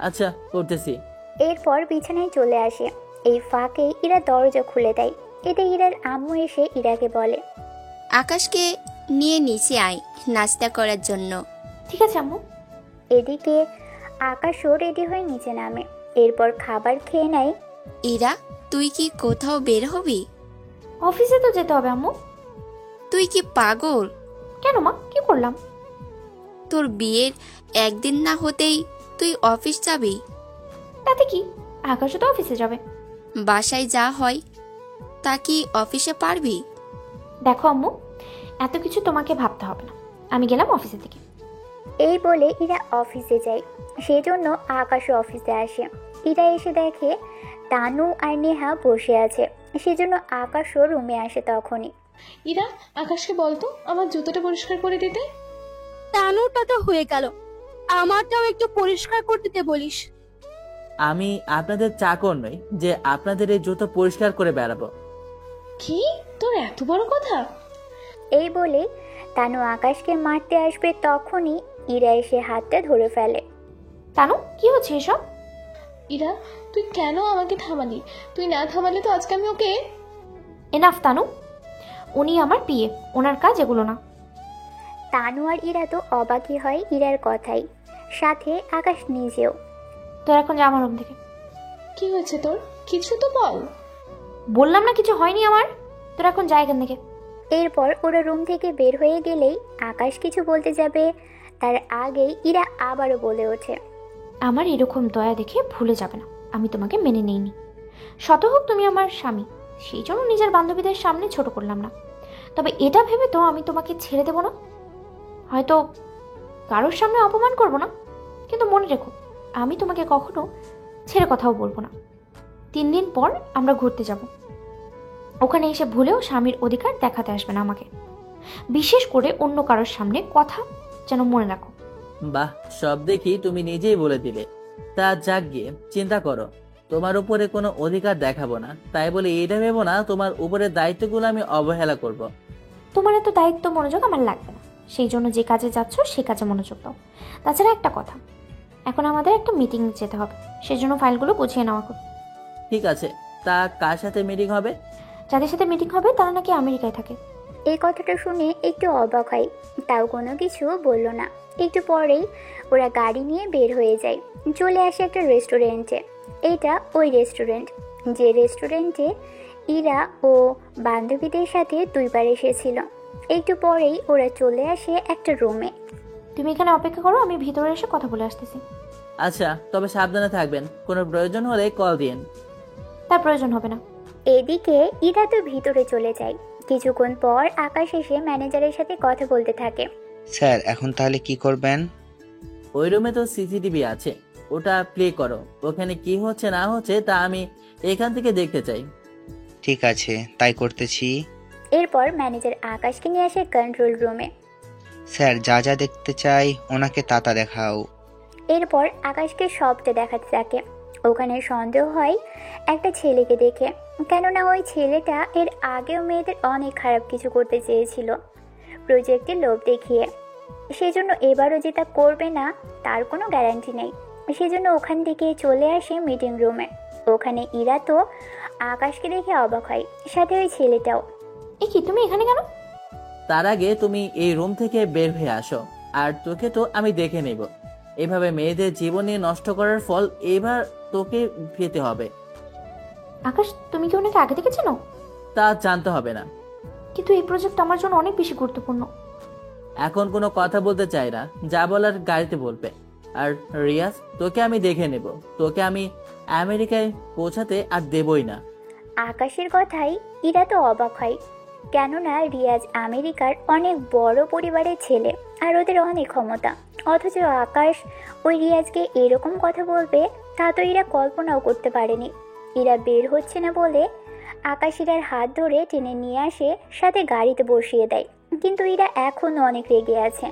আচ্ছা, করতেছি। এরপর বিছানায় চলে আসে। এই ফাঁকে ইরা দরজা খুলে দেয়। এতে ইরার আম্মু এসে ইরাকে বলে, আকাশকে নিয়ে নিচে আয় নাস্তা করার জন্য। ঠিক আছে আম্মু। এদিকে আকাশও রেডি হয়ে নিচে নামে। এরপর খাবার খেয়ে নেয়। ইরা, তুই কি কোথাও বের হবি? অফিসে তো যেতে হবে আম্মু। তুই কি পাগল? কেন মা, কি করলাম? তোর বিয়ের একদিন না হতেই তুই অফিস যাবি? তাতে কি, আকাশও তো অফিসে যাবে। বাসায় যা হয় তা কি অফিসে পারবি? দেখো আম্মু, এত কিছু তোমাকে ভাবতে হবে না, আমি গেলাম অফিসের দিকে। এই বলে ইরা অফিসে যায়। সেজন্য আকাশও অফিসে আসে। ইরা এসে দেখে তানু আর নেহা বসে আছে। সেজন্য আকাশও রুমে আসে তখনই। ইরা, আকাশকে বলতো আমার জুতোটা পরিষ্কার করে দিতে। তানুরটা তো হয়ে গেল, আমারটাও একটু পরিষ্কার করতে দে বলিস। আমি আপনাদের চাকর নই যে আপনাদের এই জুতো পরিষ্কার করে বেড়াবো। কি, তোর এত বড় কথা? এই বলে তানু আকাশকে মারতে আসবে তখনই ইরা এসে হাতটা ধরে ফেলে। তানু, কি হচ্ছে এসব? ইরা, তুই কেন আমাকে থামালি? তুই না থামালে তো আজকে আমি ওকে। এনাফ তানু, উনি আমার পিয়ে, ওনার কাজ এগুলো না। তানু আর ইরা তো অবাকই হয় ইরার কথাই, সাথে আকাশ নিজেও। তোর এখন যা আমার রুম থেকে। কি হয়েছে তোর? কিছু তো বল। বললাম না কিছু হয়নি আমার, তোর এখন যা এখান থেকে। এরপর ওরা রুম থেকে বের হয়ে গেলেই আকাশ কিছু বলতে যাবে, তার আগেই ইরা আবারও বলে ওঠে, আমার এরকম দয়া দেখে ভুলে যাবে না, আমি তোমাকে মেনে নেইনি। শত হোক তুমি আমার স্বামী, সেই জন্য নিজের বান্ধবীদের সামনে ছোট করলাম না। তবে এটা ভেবে তো আমি তোমাকে ছেড়ে দেব না। হয়তো কারোর সামনে অপমান করব না, কিন্তু মনে রেখো আমি তোমাকে কখনো ছেড়ে কথাও বলবো না। 3 দিন পর আমরা ঘুরতে যাব, ওখানে এসে ভুলেও স্বামীর অধিকার দেখাতে আসবে না আমাকে, বিশেষ করে অন্য কারোর সামনে, কথা যেন মনে রাখো। বাহ, সব দেখি তুমি নিজেই বলে দিলে। তা যাক গিয়ে, চিন্তা করো, তোমার উপরে কোনো অধিকার দেখাবো না, তাই বলে এটা ভেবো না তোমার উপরের দায়িত্বগুলো আমি অবহেলা করব। তোমার এত দায়িত্ব মনোযোগ আমার লাগবে না, সেই জন্য যে কাজে যাচ্ছ সে কাজে মনোযোগ দাও। তাছাড়া একটা কথা, এখন আমাদের একটা মিটিং যেতে হবে, সেই জন্য ফাইলগুলো গুছিয়ে নেওয়া হোক। ঠিক আছে, তা কার সাথে মিটিং হবে? যাদের সাথে মিটিং হবে তারা নাকি আমেরিকায় থাকে। এই কথাটা শুনে একটু অবাক হয়, তাও কোনো কিছু বলল না। একটু পরেই ওরা গাড়ি নিয়ে বের হয়ে যায়, চলে আসে একটা রেস্টুরেন্টে। এটা ওই রেস্টুরেন্ট যে রেস্টুরেন্টে ইরা ও বান্ধবীদের সাথে 2 বার এসেছিল। একটু পরেই ওরা চলে আসে একটা রুমে। তুমি এখানে অপেক্ষা করো, আমি ভিতরে এসে কথা বলে আসতেছি। আচ্ছা, তবে সাবধানে থাকবেন, কোনো প্রয়োজন হলে কল দিন। তার প্রয়োজন হবে না। এদিকে ইরা তো ভিতরে চলে যায়। কিছুক্ষণ পর আকাশ এসে ম্যানেজারের সাথে কথা বলতে থাকে। স্যার, এখন তাহলে কি করবেন? ওই রুমে তো সিসিটিভি আছে, ওটা প্লে করো। ওখানে কি হচ্ছে না হচ্ছে তা আমি এখান থেকে দেখতে চাই। ঠিক আছে, তাই করতেছি। এরপর ম্যানেজার আকাশকে নিয়ে আসে কন্ট্রোল রুমে। স্যার, যা যা দেখতে চাই ওনাকে তা দেখাও। এরপর আকাশকে সবটা দেখাতে থাকে। ওখানে সন্দেহ হয় একটা ছেলেকে দেখে, কেননা ওই ছেলেটা এর আগেও মেয়েদের অনেক খারাপ কিছু করতে চেয়েছিল প্রজেক্টের লোভ দেখিয়ে। সেজন্য এবারও যে তা করবে না তার কোনো গ্যারান্টি নেই। সেজন্য ওখান থেকে চলে আসে মিটিং রুমে। ওখানে ইরা তো আকাশকে দেখে অবাক হয়, সাথে ওই ছেলেটাও। এ কি, তুমি এখানে কেন? তার আগে তুমি এই রুম থেকে বের হয়ে আসো, আর তোকে তো আমি দেখে নেব। এভাবে মেয়েদের জীবন নিয়ে নষ্ট করার ফল এবার তোকে পেতে হবে। আকাশ, তুমি কি ওনাকে আগে থেকে চেনো? তা জানতে হবে না, কিন্তু এই প্রজেক্ট আমার জন্য অনেক বেশি গুরুত্বপূর্ণ। এখন কোনো কথা বলতে চাই না, যা বলার গাড়িতে বলবে। আর রিয়াজ, তোকে আমি দেখে নেব, তোকে আমি আমেরিকায় পৌঁছাতে আর দেবই না। আকাশের কথাই ইরা তো অবাক হয়, কেননা রিয়াজ আমেরিকার অনেক বড় পরিবারের ছেলে আর ওদের অনেক ক্ষমতা। অথচ আকাশ ওই রিয়াজকে এরকম কথা বলবে তা তো ইরা কল্পনাও করতে পারেনি। ইরা বের হচ্ছে না বলে আকাশ ইরার হাত ধরে টেনে নিয়ে আসে, সাথে গাড়িতে বসিয়ে দেয়। কিন্তু ইরা এখনও অনেক রেগে আছে।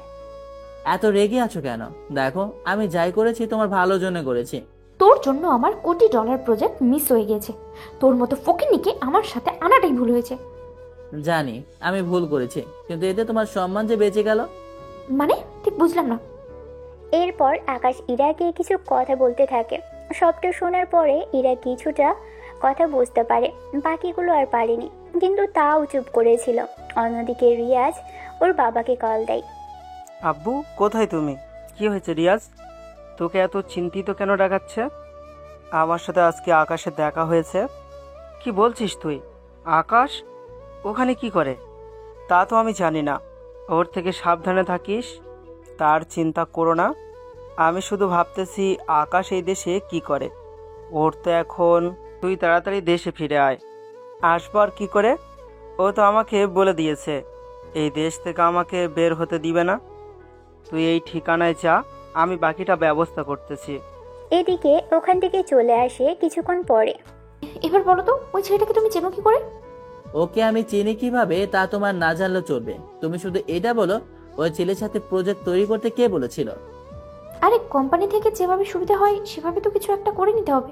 এত রেগে আছো কেন? দেখো, আমি যাই করেছি তোমার ভালোর জন্য করেছি। তোর জন্য আমার $কোটি প্রজেক্ট মিস হয়ে গেছে। তোর মতো ফকিন্নিকে আমার সাথে আনাটাই ভুল হয়েছে। জানি আমি ভুল করেছি, কিন্তু এতে তোমার সম্মান যে বেঁচে গেল। মানে ঠিক বুঝলাম না। এরপর আকাশ ইরাকে কিছু কথা বলতে থাকে। সবটা শোনার পরে ইরা কিছুটা কথা বুঝতে পারে, বাকিগুলো আর পারেনি, কিন্তু তাও চুপ করেছিল। অন্যদিকে রিয়াজ ওর বাবাকে কল দেয়। আব্বু, কোথায় তুমি? কি হয়েছে রিয়াজ? তোকে এত চিন্তিত কেন দেখাচ্ছে? আমার সাথে আজকে আকাশের দেখা হয়েছে। কি বলছিস তুই? আকাশ ওখানে কি করে তা তো আমি জানি না। ওর থেকে সাবধানে থাকিস, তার চিন্তা করো না। আমি শুধু ভাবতেছি আকাশ এই দেশে কি করে। ওর তো এখন, তুই তাড়াতাড়ি দেশে ফিরে আয়। আসবার কি করে? ও তো আমাকে বলে দিয়েছে এই দেশ থেকে আমাকে বের হতে দিবে না। তুই এই ঠিকানায় যা, আমি বাকিটা ব্যবস্থা করতেছি। এদিকে ওখান থেকে চলে আসে কিছুক্ষণ পরে। এবার বলো তো ওই ছেলেটাকে তুমি চেনো কি করে? ওকে আমি চিনি কিভাবে তা তোমার না জানলে চলবে। তুমি শুধু এটা বলো, ওই ছেলের সাথে প্রজেক্ট তৈরি করতে কে বলেছিল? আরে কোম্পানি থেকে যেভাবে সুবিধা হয় সেভাবে তো কিছু একটা করে নিতে হবে।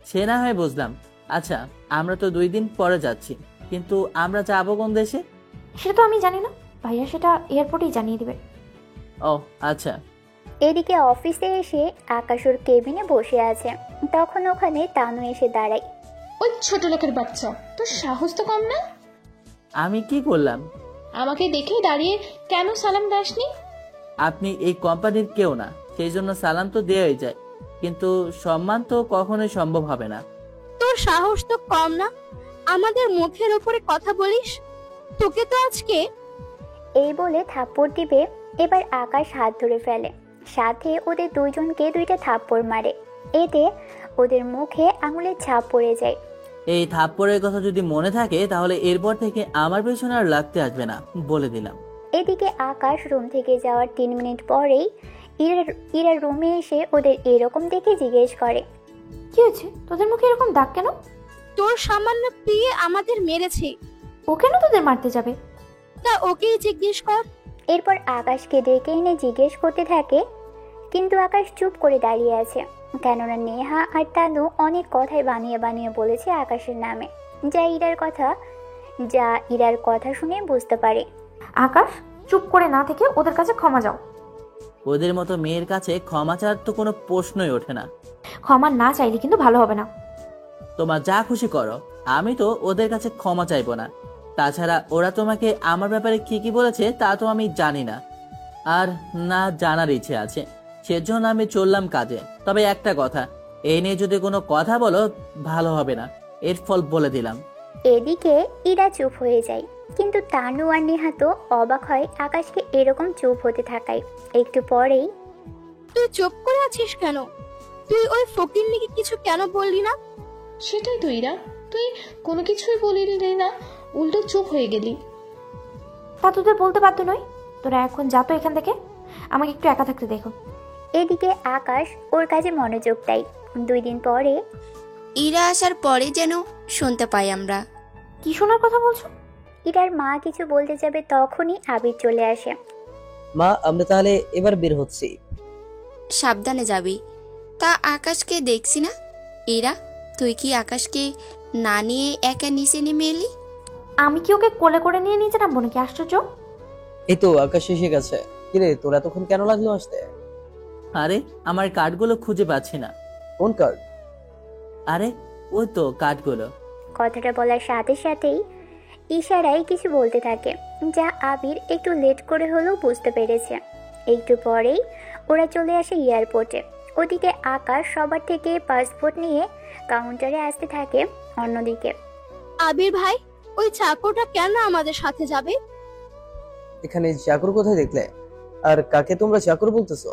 সে না হয় বুঝলাম। আচ্ছা, আমরা তো 2 দিন পরে যাচ্ছি, কিন্তু আমরা যাবো কোন দেশে? সেটা তো আমি জানি না, ভাইয়া সেটা এয়ারপোর্টেই জানিয়ে দিবে। ও আচ্ছা। এদিকে অফিসে এসে আকাশ ওর কেবিনে বসে আছে। তখন ওখানে তানু এসে দাঁড়ায়। ওই ছোট লোকের বাচ্চা, তোর সাহস তো কম না? আমি কি করলাম? আমাকে দেখে দাঁড়িয়ে কেন সালাম দাসনি? আপনি এই কোম্পানির কেউ না, সেই জন্য সালাম তো দেওয়াই যায়, কিন্তু সম্মান তো কখনোই সম্ভব হবে না। তোর সাহস তো কম না, আমাদের মুখের উপরে কথা বলিস? তোকে তো আজকে। এই বলে থাপ্পড় দিবে। এবার আকাশ হাত ধরে ফেলে, সাথে ওদের দুইজনকে 2টা থাপ্পড় মারে। এতে ওদের মুখে আঙুলের ছাপ পড়ে যায়। এই থাপ্পড়ের কথা যদি মনে থাকে তাহলে এরপর থেকে আমার পেছনে আর লাগতে আসবে না, বলে দিলাম। এদিকে আকাশ রুম থেকে যাওয়ার 3 মিনিট পরেই ইরা রুমে এসে ওদের এরকম দেখে জিজ্ঞেস করে, কি হয়েছে তোদের মুখে এরকম দাগ কেন? তোর সামান্য প্রিয়ে আমাদের মেরেছে। ও কেন তোদের মারতে যাবে? তা ওকেই জিজ্ঞেস কর। এরপর আকাশকে ডেকে এনে জিজ্ঞেস করতে থাকে, কিন্তু আকাশ চুপ করে দাঁড়িয়ে আছে। কেননা নেহা আর তানু অনেক কথাই বানিয়ে বানিয়ে বলেছে আকাশের নামে, যা ইরার কথা শুনে বুঝতে পারে। আকাশ, চুপ করে না থেকে ওদের কাছে ক্ষমা যাও। ওদের মতো মেয়ের কাছে ক্ষমা চাওয়ার তো কোনো প্রশ্নই ওঠে না। ক্ষমা না চাইলে কিন্তু ভালো হবে না। তোমার যা খুশি করো, আমি তো ওদের কাছে ক্ষমা চাইবো না। তাছাড়া ওরা তোমাকে আমার ব্যাপারে কি কি বলেছে তা তো আমি জানি না, আর না জানার ইচ্ছে আছে, সেজন্য আমি চললাম কাজে। তবে একটা কথা, এই নিয়ে যদি কোনো কথা বলো ভালো হবে না, এর ফল বলে দিলাম। এদিকে ইরা চুপ হয়ে যায়, কিন্তু তানু আর নেহা তো অবাক হয় আকাশকে এরকম চুপ হতে থাকায়। একটু পরেই, তুই চুপ করে আছিস কেন? তুই ওই ফকিন্নিকে কিছু কেন বললি না? সেটাই তো ইরা, তুই কোনো কিছুই বলিলি না, উল্টো চুপ হয়ে গেলি। তা তোদের বলতে বাধ্য নয়, তোরা এখন যা তো এখান থেকে, আমাকে একটু একা থাকতে দেখো। এদিকে আকাশ ওর কাজে মনোযোগ দেয়। 2 দিন পরে ইরা আসার পরে যেন শুনতে পাই আমরা। কি শোনার কথা বলছো? ইরার মা কিছু বলতে যাবে তখনই আবির চলে আসে। মা, আমরা তাহলে এবার বের হচ্ছি। সাবধানে যাবি। তা আকাশকে দেখছি না। ইরা, তুই কি আকাশকে না নিয়ে একা নিচে নেমে এলি? আমি কি ওকে কোলে করে নিয়ে নিচে নামবো নাকি? আশ্চর্য। এই তো আকাশ এসে গেছে। কিরে, তোর এতক্ষণ কেন লাগলো আসতে? আরে আমার কার্ডগুলো খুঁজে পাচ্ছি না। কোন কার্ড? আরে ওই তো কার্ডগুলো। কথাটা বলার সাথে সাথেই ইশারায় কিছু বলতে থাকে, যা আবির একটু লেট করে হলেও বুঝতে পেরেছে। একটু পরেই ওরা চলে আসে এয়ারপোর্টে। ওদিকে আকাশ সবার থেকে পাসপোর্ট নিয়ে কাউন্টারে আসতে থাকে। অন্যদিকে আবির ভাই, ওই চাকরটা কেন আমাদের সাথে যাবে? এখানে চাকর কোথায় দেখলে? আর কাকে তোমরা চাকর বলতেছো?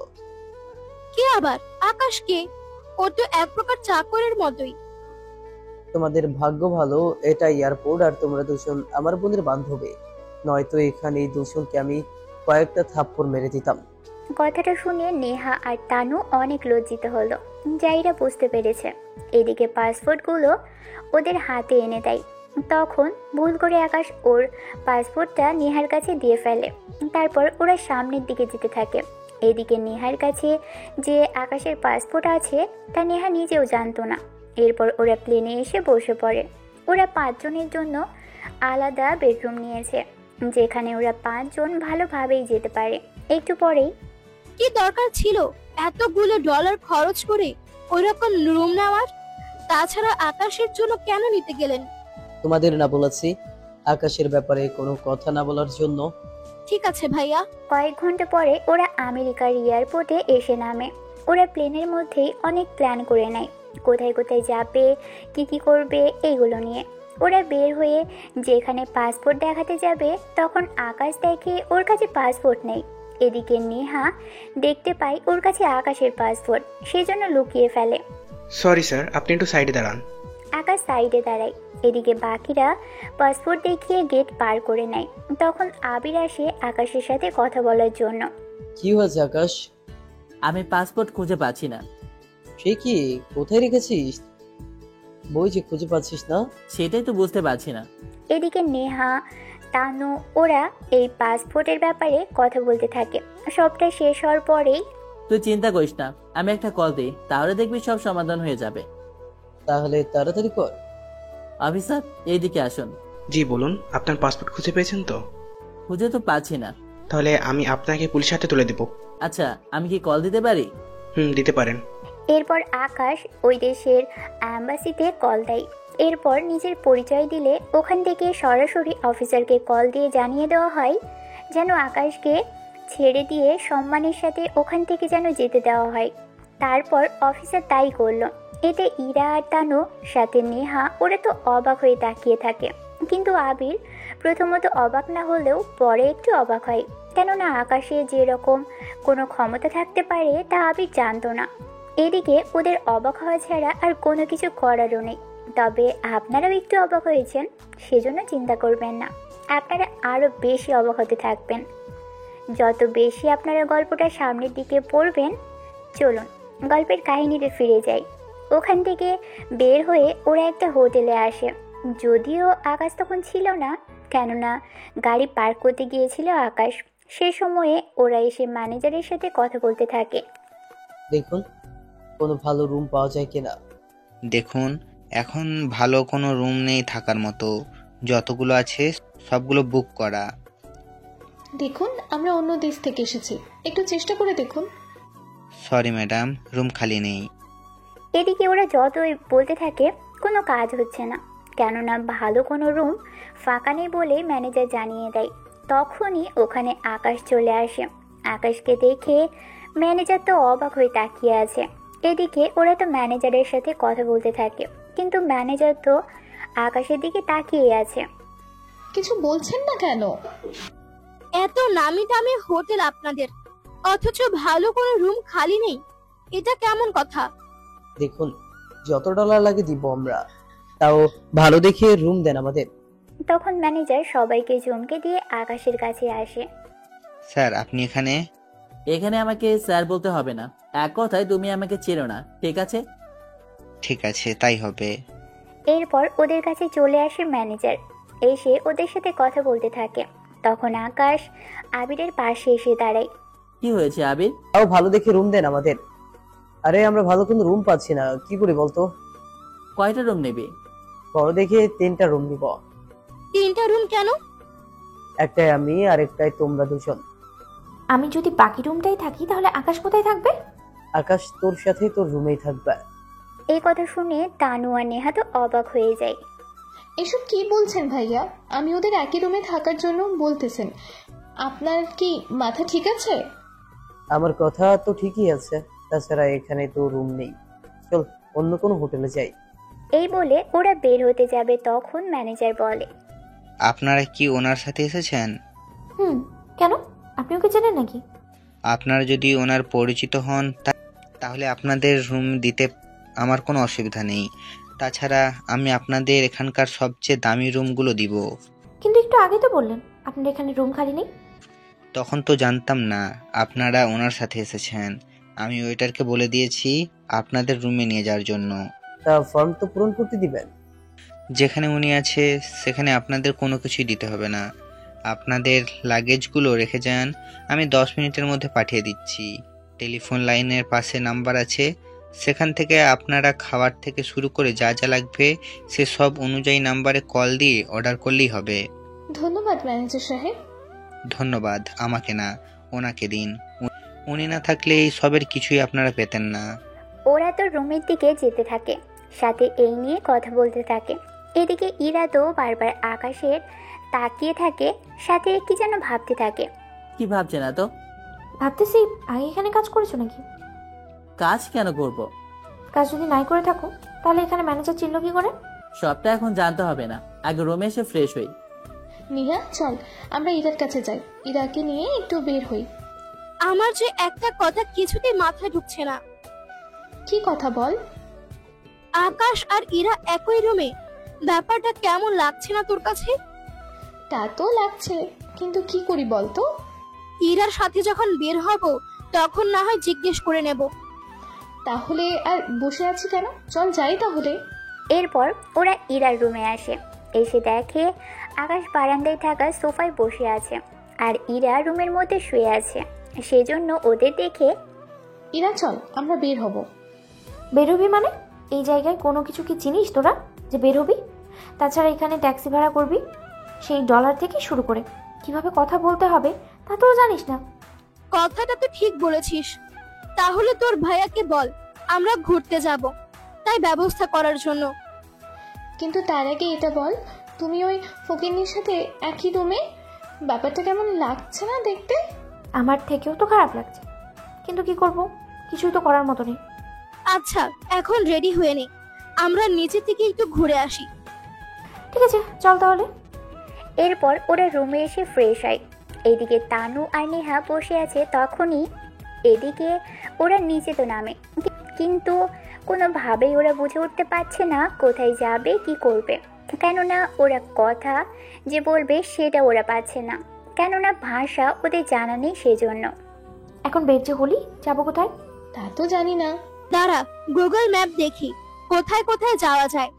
কে আবার? আকাশকে। ও তো এক প্রকার চাকরের মতোই। তোমাদের ভাগ্য ভালো, এটা এয়ারপোর্ট আর তোমরা দুজন আমার বোনের বান্ধবী, নয়তো এখানে এই দুজনকে আমি কয়েকটা থাপ্পড় মেরে দিতাম। কথাটা শুনে নেহা আর তানু অনেক লজ্জিত হলো, যাইরা বুঝতে পেরেছে। এদিকে পাসপোর্টগুলো ওদের হাতে এনে দেয়। তখন ভুল করে আকাশ ওর পাসপোর্টটা নেহার কাছে দিয়ে ফেলে। তারপর ওরা সামনের দিকে যেতে থাকে। এদিকে নেহার কাছে যে আকাশের পাসপোর্ট আছে তা নেহা নিজেও জানতো না। এরপর ওরা প্লেনে এসে বসে পড়ে। ওরা 5 জনের জন্য আলাদা বেডরুম নিয়েছে, যেখানে ওরা 5 জন ভালোভাবেই যেতে পারে। একটু পরেই, কি দরকার ছিল এতগুলো ডলার খরচ করে ওইরকম রুম নেওয়ার? তাছাড়া আকাশের জন্য কেন নিতে গেলেন? তোমাদের না বলেছি আকাশের ব্যাপারে কোনো কথা না বলার জন্য? ঠিক আছে ভাইয়া। কয়েক ঘন্টা পরে ওরা আমেরিকার এয়ারপোর্টে এসে নামে। ওরা প্লেনের মধ্যেই অনেক প্ল্যান করে নেয়, কোথায় কোথায় যাবে, কি করবে, এইগুলো নিয়ে। ওরা বের হয়ে যেখানে পাসপোর্ট দেখাতে যাবে, তখন আকাশ দেখে ওর কাছে পাসপোর্ট নেই। এদিকে নেহা দেখতে পায় ওর কাছে আকাশের পাসপোর্ট, সেজন্য লুকিয়ে ফেলে। সরি স্যার, আপনি একটু সাইডে দাঁড়ান। আকাশ সাইডে দাঁড়ায়। এদিকে বাকিরা পাসপোর্ট দেখিয়ে গেট পার করে নেয়। তখন আবির আসে আকাশের সাথে কথা বলার জন্য। কি হয়েছে আকাশ? আমি পাসপোর্ট খুঁজে পাচ্ছি না। সে কি, কোথায় রেখেছিস? বই যে খুঁজে পাচ্ছিস না। সেটাই তো বুঝতে পারছি না। এদিকে নেহা, তানু ওরা এই পাসপোর্টের ব্যাপারে কথা বলতে থাকে। সবটা শেষ হওয়ার পরেই তুই চিন্তা করিস না, আমি একটা কল দিই, তাহলে দেখবি সব সমাধান হয়ে যাবে। তাহলে তাড়াতাড়ি কর। অফিসার, এইদিকে আসুন। জি বলুন, আপনার পাসপোর্ট খুঁজে পেয়েছেন তো? খুঁজে তো পাচ্ছি না। তাহলে আমি আপনাকে পুলিশের হাতে তুলে দেব। আচ্ছা, আমি কি কল দিতে পারি? দিতে পারেন। এরপর আকাশ ওই দেশের অ্যাম্বাসিতে কল দেয়। এরপর নিজের পরিচয় দিলে ওখান থেকে সরাসরি অফিসারকে কল দিয়ে জানিয়ে দেওয়া হয় যেন আকাশকে ছেড়ে দিয়ে সম্মানের সাথে ওখান থেকে যেন যেতে দেওয়া হয়। তারপর অফিসার তাই করলো। এতে ইরা আর তানু সাথে নেহা ওরা তো অবাক হয়ে তাকিয়ে থাকে, কিন্তু আবির প্রথমত অবাক না হলেও পরে একটু অবাক হয়, কেননা আকাশে যেরকম কোনো ক্ষমতা থাকতে পারে তা আবির জানতো না। এদিকে ওদের অবাক হওয়া ছাড়া আর কোনো কিছু করারও নেই। তবে আপনারাও একটু অবাক হয়েছেন, সেজন্য চিন্তা করবেন না, আপনারা আরও বেশি অবাক হতে থাকবেন যত বেশি আপনারা গল্পটা সামনের দিকে পড়বেন। চলুন গল্পের কাহিনীতে ফিরে যাই। ওখান থেকে বের হয়ে ওরা একটা হোটেলে আসে। যদিও আকাশ তখন ছিল না, কেননা গাড়ি পার্ক করতে গিয়েছিল আকাশ। সে সময়ে ওরা এসে ম্যানেজারের সাথে কথা বলতে থাকে। দেখুন কোনো ভালো রুম পাওয়া যায় কিনা। দেখুন, এখন ভালো কোনো রুম নেই থাকার মতো, যতগুলো আছে সবগুলো বুক করা। দেখুন, আমরা অন্য দেশ থেকে এসেছি, একটু চেষ্টা করে দেখুন। সরি ম্যাডাম, রুম খালি নেই। এদিকে ওরা যতই বলতে থাকে কোনো কাজ হচ্ছে না, কেননা ভালো কোনো রুম ফাঁকা নেই বলে ম্যানেজার জানিয়ে দেয়। তখনই ওখানে আকাশ চলে আসে। আকাশকে দেখে ম্যানেজার তো অবাক হয়ে তাকিয়ে আছে। এদিকে ওরা তো ম্যানেজারের সাথে কথা বলতে থাকে, কিন্তু ম্যানেজার তো আকাশের দিকে তাকিয়ে আছে। কিছু বলছেন না কেন? এত নামি দামি হোটেল আপনাদের, অথচ ভালো কোনো রুম খালি নেই, এটা কেমন কথা? দেখুন যত ডলার লাগে দিব আমরা, তাও ভালো দেখে রুম দেন আমাদের। তখন ম্যানেজার সবাইকে চমকে দিয়ে আকাশের কাছে আসে। স্যার আপনি এখানে? এখানে আমাকে স্যার বলতে হবে না, এক কথায় তুমি আমাকে চেনো না, ঠিক আছে? ঠিক আছে, তাই হবে। এরপর ওদের কাছে চলে আসে ম্যানেজার, এসে ওদের সাথে কথা বলতে থাকে। তখন আকাশ আবিরের পাশে এসে দাঁড়ায়। কি হয়েছে আবির? তাও ভালো দেখে রুম দেন আমাদের। আরে আমরা ভালো কোনো রুম পাচ্ছি না, কি করি বলতো? কয়টা রুম নেবে? বড় দেখে 3টা রুম নিব। 3টা রুম কেন? একটাই আমি আর একটাই তোমরা দুজন। আমি যদি বাকি রুমটাই থাকি তাহলে আকাশ কোথায় থাকবে? আকাশ তোর সাথে তোর রুমেই থাকবে। এই কথা শুনে তানু আর নেহা তো অবাক হয়ে যায়। এসব কি বলছেন ভাইয়া? আমি ওদের একই রুমে থাকার জন্য বলতেছেন, আপনার কি মাথা ঠিক আছে? আমার কথা তো ঠিকই আছে, তাছাড়া এখানে তো রুম নেই, চল অন্য কোনো হোটেলে যাই। এই বলে ওরা বের হতে যাবে, তখন ম্যানেজার বলে, আপনারা কি ওনার সাথে এসেছেন? কেন? আপনি ওকে চেনেন নাকি? আপনারা যদি ওনার পরিচিত হন তাহলে আপনাদের রুম দিতে আমার কোনো অসুবিধা নেই। তাছাড়া আমি আপনাদের এখানকার সবচেয়ে দামি রুমগুলো দিব। কিন্তু একটু আগে তো বললেন আপনার এখানে রুম খালি নেই। তখন তো জানতাম না আপনারা ওনার সাথে এসেছেন। আমি ওয়েটারকে বলে দিয়েছি আপনাদের রুমে নিয়ে যাওয়ার জন্য। তা ফর্ম তো পূরণ করতে দিবেন? যেখানে উনি আছে সেখানে আপনাদের কোনো কিছুই দিতে হবে না। আপনাদের লাগেজগুলো রেখে যান, আমি 10 মিনিটের মধ্যে পাঠিয়ে দিচ্ছি। টেলিফোন লাইনের পাশে নাম্বার আছে, সেখান থেকে আপনারা খাবার থেকে শুরু করে যা যা লাগবে সে সব অনুযায়ী নাম্বারে কল দিয়ে অর্ডার করলেই হবে। ধন্যবাদ ম্যানেজার সাহেব। ধন্যবাদ আমাকে না, ওনাকে দিন। উনি না থাকলে এই সবের কিছুই আপনারা পেতেন না। ওরা তো রুমের দিকে যেতে থাকে, সাথে এই নিয়ে কথা বলতে থাকে। এদিকে ইরা তো বারবার আকাশের তাকিয়ে থাকে, সাথে কি যেন ভাবতে থাকে। কি ভাবছে না তো? ভাবতেছি আগে এখানে কাজ করেছো নাকি? কাজ কেন করব? কাজ যদি নাই করে থাকো তাহলে এখানে ম্যানেজার চিনল কি করে? সবটা এখন জানতে হবে না, আগে রুমে এসে ফ্রেশ হই। নিহা চল আমরা ইরার কাছে যাই, ইরাকে নিয়ে একটু বের হই। আমার যে একটা কথা কিছুতেই মাথায় ঢুকছে না। কি কথা বল? আকাশ আর ইরা একই রুমে, ব্যাপারটা কেমন লাগছে না তোর কাছে? তা তো লাগছে, কিন্তু কি করি বলতো? ইরার সাথে যখন বের হব তখন না হয় জিজ্ঞেস করে নেব। তাহলে আর বসে আছি কেন, চল যাই তাহলে। এরপর ওরা ইরার রুমে আসে। এসে দেখে আকাশ বারান্দায় থাকা সোফায় বসে আছে আর ইরা রুমের মধ্যে শুয়ে আছে। সেজন্য ওদের দেখে, ইরা চল আমরা বের হব। বের হবি মানে? এই জায়গায় কোনো কিছু কি চিনিস তোরা যে বের হবি? তাছাড়া এখানে ট্যাক্সি ভাড়া করবি, সেই ডলার থেকে শুরু করে কিভাবে কথা বলতে হবে তা তো জানিস না। কথাটা তো ঠিক বলেছিস। তাহলে তোর ভাইয়াকে বল আমরা ঘুরতে যাব, তাই ব্যবস্থা করার জন্য। কিন্তু তার আগে এটা বল, তুমি ওই ফকিন্নির সাথে একই রুমে, ব্যাপারটা কেমন লাগছে না দেখতে? আমার থেকেও তো খারাপ লাগছে, কিন্তু কি করব, কিছুই তো করার মতো নেই। আচ্ছা এখন রেডি হয়ে নে, আমরা নিচে থেকে একটু ঘুরে আসি। ঠিক আছে চল তাহলে। এরপর ওরা রুমে এসে ফ্রেশ হয়। এদিকে তানু আর নেহা বসে আছে। তখনই এদিকে ওরা নিচে তো নামে, কিন্তু কোনোভাবেই ওরা বুঝে উঠতে পারছে না কোথায় যাবে কি করবে। কেননা ওরা কথা যে বলবে সেটা ওরা পাচ্ছে না, কেননা ভাষা ওদের জানা নেই। সেজন্য এখন বের যে হলি, যাবো কোথায় তা তো জানি না। দাঁড়া গুগল ম্যাপ দেখি কোথায় কোথায় যাওয়া যায়।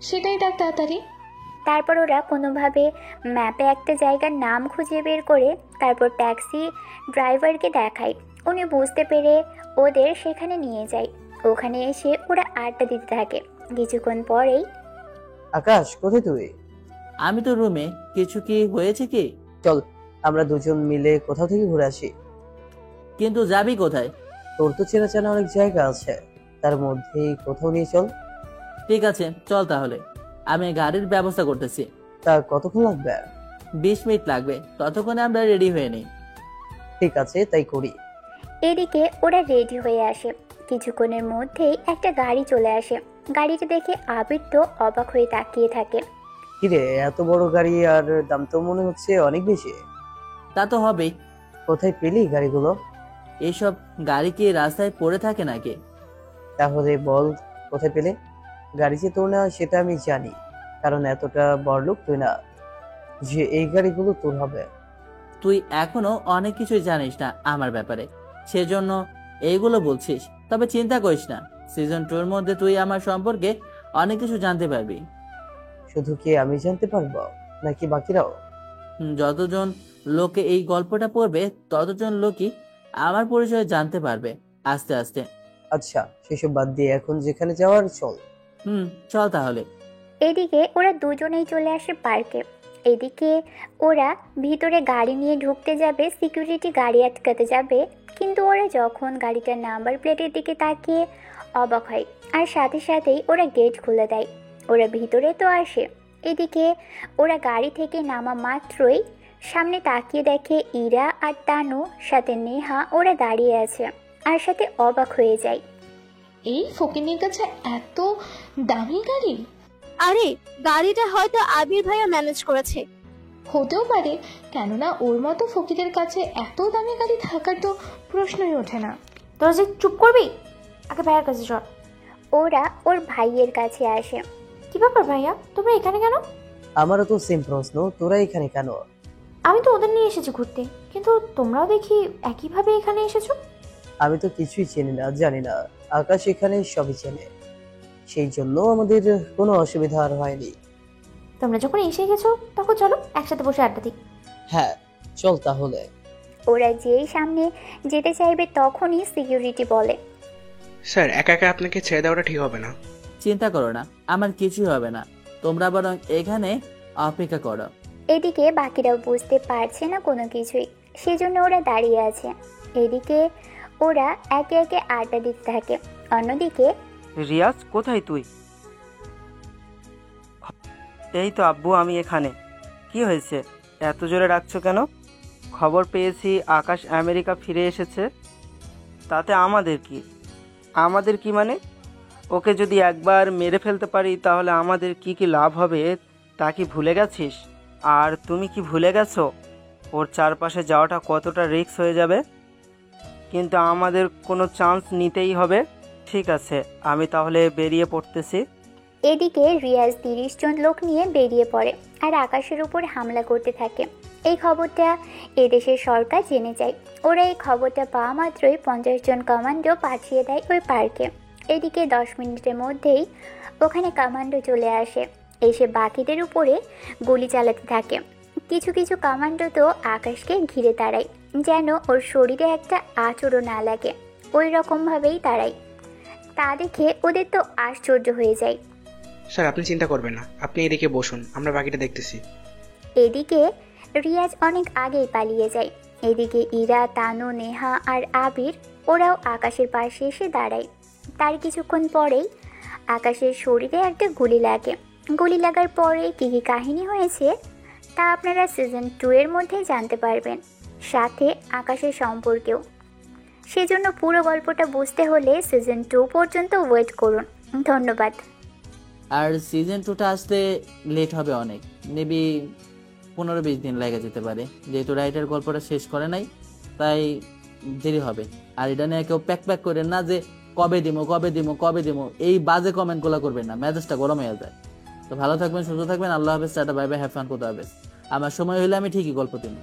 সেটাই ডাক তাড়াতাড়ি। তারপর ওরা কোনোভাবে ম্যাপে একটা জায়গার নাম খুঁজে বের করে তারপর ট্যাক্সি ড্রাইভারকে দেখায়। উনি বুঝতে পেরে ওদের সেখানে নিয়ে যায়। ওখানে এসে ওরা আড্ডা দিতে থাকে। কিছুক্ষণ পরেই, আকাশ কোথায় তুই? আমি তো রুমে। কিছু কি হয়েছে কি? চল আমরা দুজন মিলে কোথাও থেকে ঘুরে আসি। কিন্তু যাবি কোথায়? তোর তো চেনা চেনা অনেক জায়গা আছে, তার মধ্যেই কোথাও নিয়ে চল। ঠিক আছে চল তাহলে, আমি গাড়ির ব্যবস্থা করতেছি। তা কতক্ষণ লাগবে? 20 মিনিট লাগবে, ততক্ষণে আমরা রেডি হয়ে নিই। ঠিক আছে তাই করি। এদিকে ওরা রেডি হয়ে আসে। কিছুক্ষণের মধ্যেই একটা গাড়ি চলে আসে। গাড়িটা দেখে আবির তো অবাক হয়ে তাকিয়ে থাকে। কিরে, এত বড় গাড়ি আর দাম তো মনে হচ্ছে অনেক বেশি। তা তো হবেই। কোথায় পেলি গাড়িগুলো? এইসব গাড়ি কি রাস্তায় পড়ে থাকে নাকি? তাহলে বল কোথায় পেলে? গাড়ি যে তোর না সেটা আমি জানি, কারণ এতটা বড়লোক তুই না যে এই গাড়িগুলো তোর হবে। তুই এখনো অনেক কিছুই জানিস না আমার ব্যাপারে, সেজন্য এইগুলো বলছিস। তবে চিন্তা করিস না, সিজন 2 এর মধ্যে তুই আমার সম্পর্কে অনেক কিছু জানতে পারবি। শুধু কি আমি জানতে পারবো নাকি বাকিরাও? যতজন লোকে এই গল্পটা পড়বে ততজন লোকই আমার পরিচয় জানতে পারবে আস্তে আস্তে। আচ্ছা সেসব বাদ দিয়ে এখন যেখানে যাওয়ার চল। চল তাহলে। এদিকে ওরা দুজনেই চলে আসে পার্কে। এদিকে ওরা ভিতরে গাড়ি নিয়ে ঢুকতে যাবে, সিকিউরিটি গাড়ি আটকাতে যাবে, কিন্তু ওরা যখন গাড়িটার নাম্বার প্লেটের দিকে তাকিয়ে অবাক হয় আর সাথে সাথেই ওরা গেট খুলে দেয়। ওরা ভিতরে তো আসে। এদিকে ওরা গাড়ি থেকে নামা মাত্রই সামনে তাকিয়ে দেখে ইরা আর তানু সাথে নেহা ওরা দাঁড়িয়ে আছে আর সাথে অবাক হয়ে যায়। এই ফকিন্নির কাছে এত দামি গাড়ি? আরে গাড়িটা হয়তো আবির ভাইয়া ম্যানেজ করেছে। হতেও পারে, কেননা ওর মতো ফকিরের কাছে এত দামি গাড়ি থাকার তো প্রশ্নই ওঠে না। তোরা যে চুপ করবি, আগে ভাইয়ার কাছে চল। ওরা ওর ভাইয়ের কাছে আসে। কি ব্যাপার ভাইয়া, তোমরা এখানে কেন? আমারও তো সেম প্রশ্ন, তোরা এখানে কেন? আমি তো ওদের নিয়ে এসেছি ঘুরতে, কিন্তু তোমরাও দেখি একইভাবে এখানে এসেছো। আমি তো কিছুই চিনি না, জানি না। আকাশ এখানে সবই চেনে, সেই জন্য আমাদের কোনো অসুবিধা আর হয়নি। তোমরা যখন এসে গেছো তখন চলো একসাথে বসে আড্ডা দিই। হ্যাঁ চল তাহলে। ওরা যেই সামনে যেতে চাইবে তখনই সিকিউরিটি বলে, স্যার একা একা আপনাকে ছেড়ে দেওয়াটা ঠিক হবে না। চিন্তা করো না, আমার কিছুই হবে না, তোমরা বরং এখানে অপেক্ষা করো। এদিকে বাকিরাও বুঝতে পারছে না কোনো কিছুই, সেজন্য ওরা দাঁড়িয়ে আছে। এদিকে ওরা একে একে আড্ডা দিতে থাকে। অন্যদিকে, রিয়াজ কোথায় তুই? এই তো আব্বু আমি এখানে। কি হয়েছে, এত জোরে ডাকছো কেন? খবর পেয়েছি আকাশ আমেরিকা ফিরে এসেছে। তাতে আমাদের কি? আমাদের কি মানে? ওকে যদি একবার মেরে ফেলতে পারি তাহলে আমাদের কি কি লাভ হবে তা কি ভুলে গেছিস? আর তুমি কি ভুলে গেছো ওর চারপাশে যাওয়াটা কতটা রিস্ক হয়ে যাবে? কিন্তু আমাদের কোনো চান্স নিতেই হবে। ঠিক আছে, আমি তাহলে বেরিয়ে পড়তেছি। এদিকে রিয়াজ 30 জন লোক নিয়ে বেরিয়ে পড়ে আর আকাশের উপর হামলা করতে থাকে। এই খবরটা এদেশের সরকার জেনে যায়। ওরা এই খবরটা পাওয়া মাত্রই 50 জন কমান্ডো পাঠিয়ে দেয় ওই পার্কে। এদিকে 10 মিনিটের মধ্যেই ওখানে কমান্ডো চলে আসে, এসে বাকিদের উপরে গুলি চালাতে থাকে। কিছু কিছু কমান্ডো তো আকাশকে ঘিরে দাঁড়ায়, যেন ওর শরীরে একটা আঁচড়ও না লাগে, ওই রকমভাবেই দাঁড়ায়। তা দেখে ওদের তো আশ্চর্য হয়ে যায়। স্যার আপনি চিন্তা করবেন না, আপনি এদিকে বসুন, আমরা বাকিটা দেখতেছি। এদিকে রিয়াজ অনেক আগেই পালিয়ে যায়। এদিকে ইরা, তানু, নেহা আর আবির ওরাও আকাশের পাশে এসে দাঁড়ায়। তার কিছুক্ষণ পরেই আকাশের শরীরে একটা গুলি লাগে। গুলি লাগার পরে কী কী কাহিনী হয়েছে তা আপনারা সিজন 2 এর মধ্যে জানতে পারবেন, সাথে আকাশের সম্পর্কেও। সেজন্য পুরো গল্পটা বুঝতে হলে সিজন 2 পর্যন্ত ওয়েট করুন। ধন্যবাদ। আর সিজন 2টা আসতে লেট হবে অনেক, মেবি 15-20 দিন লেগে যেতে পারে, যেহেতু রাইটার গল্পটা শেষ করে নাই, তাই দেরি হবে। আর এটা নিয়ে কেউ প্যাক করেন না যে কবে দিমো, এই বাজে কমেন্টগুলো করবেন না, মেজাজটা গরম হয়ে যায়। তো ভালো থাকবেন, সুস্থ থাকবেন, আল্লাহ হাফেজ, tata, bye bye, have fun, কোথা হাফেজ। আমার সময় হলে আমি ঠিকই গল্প দিব।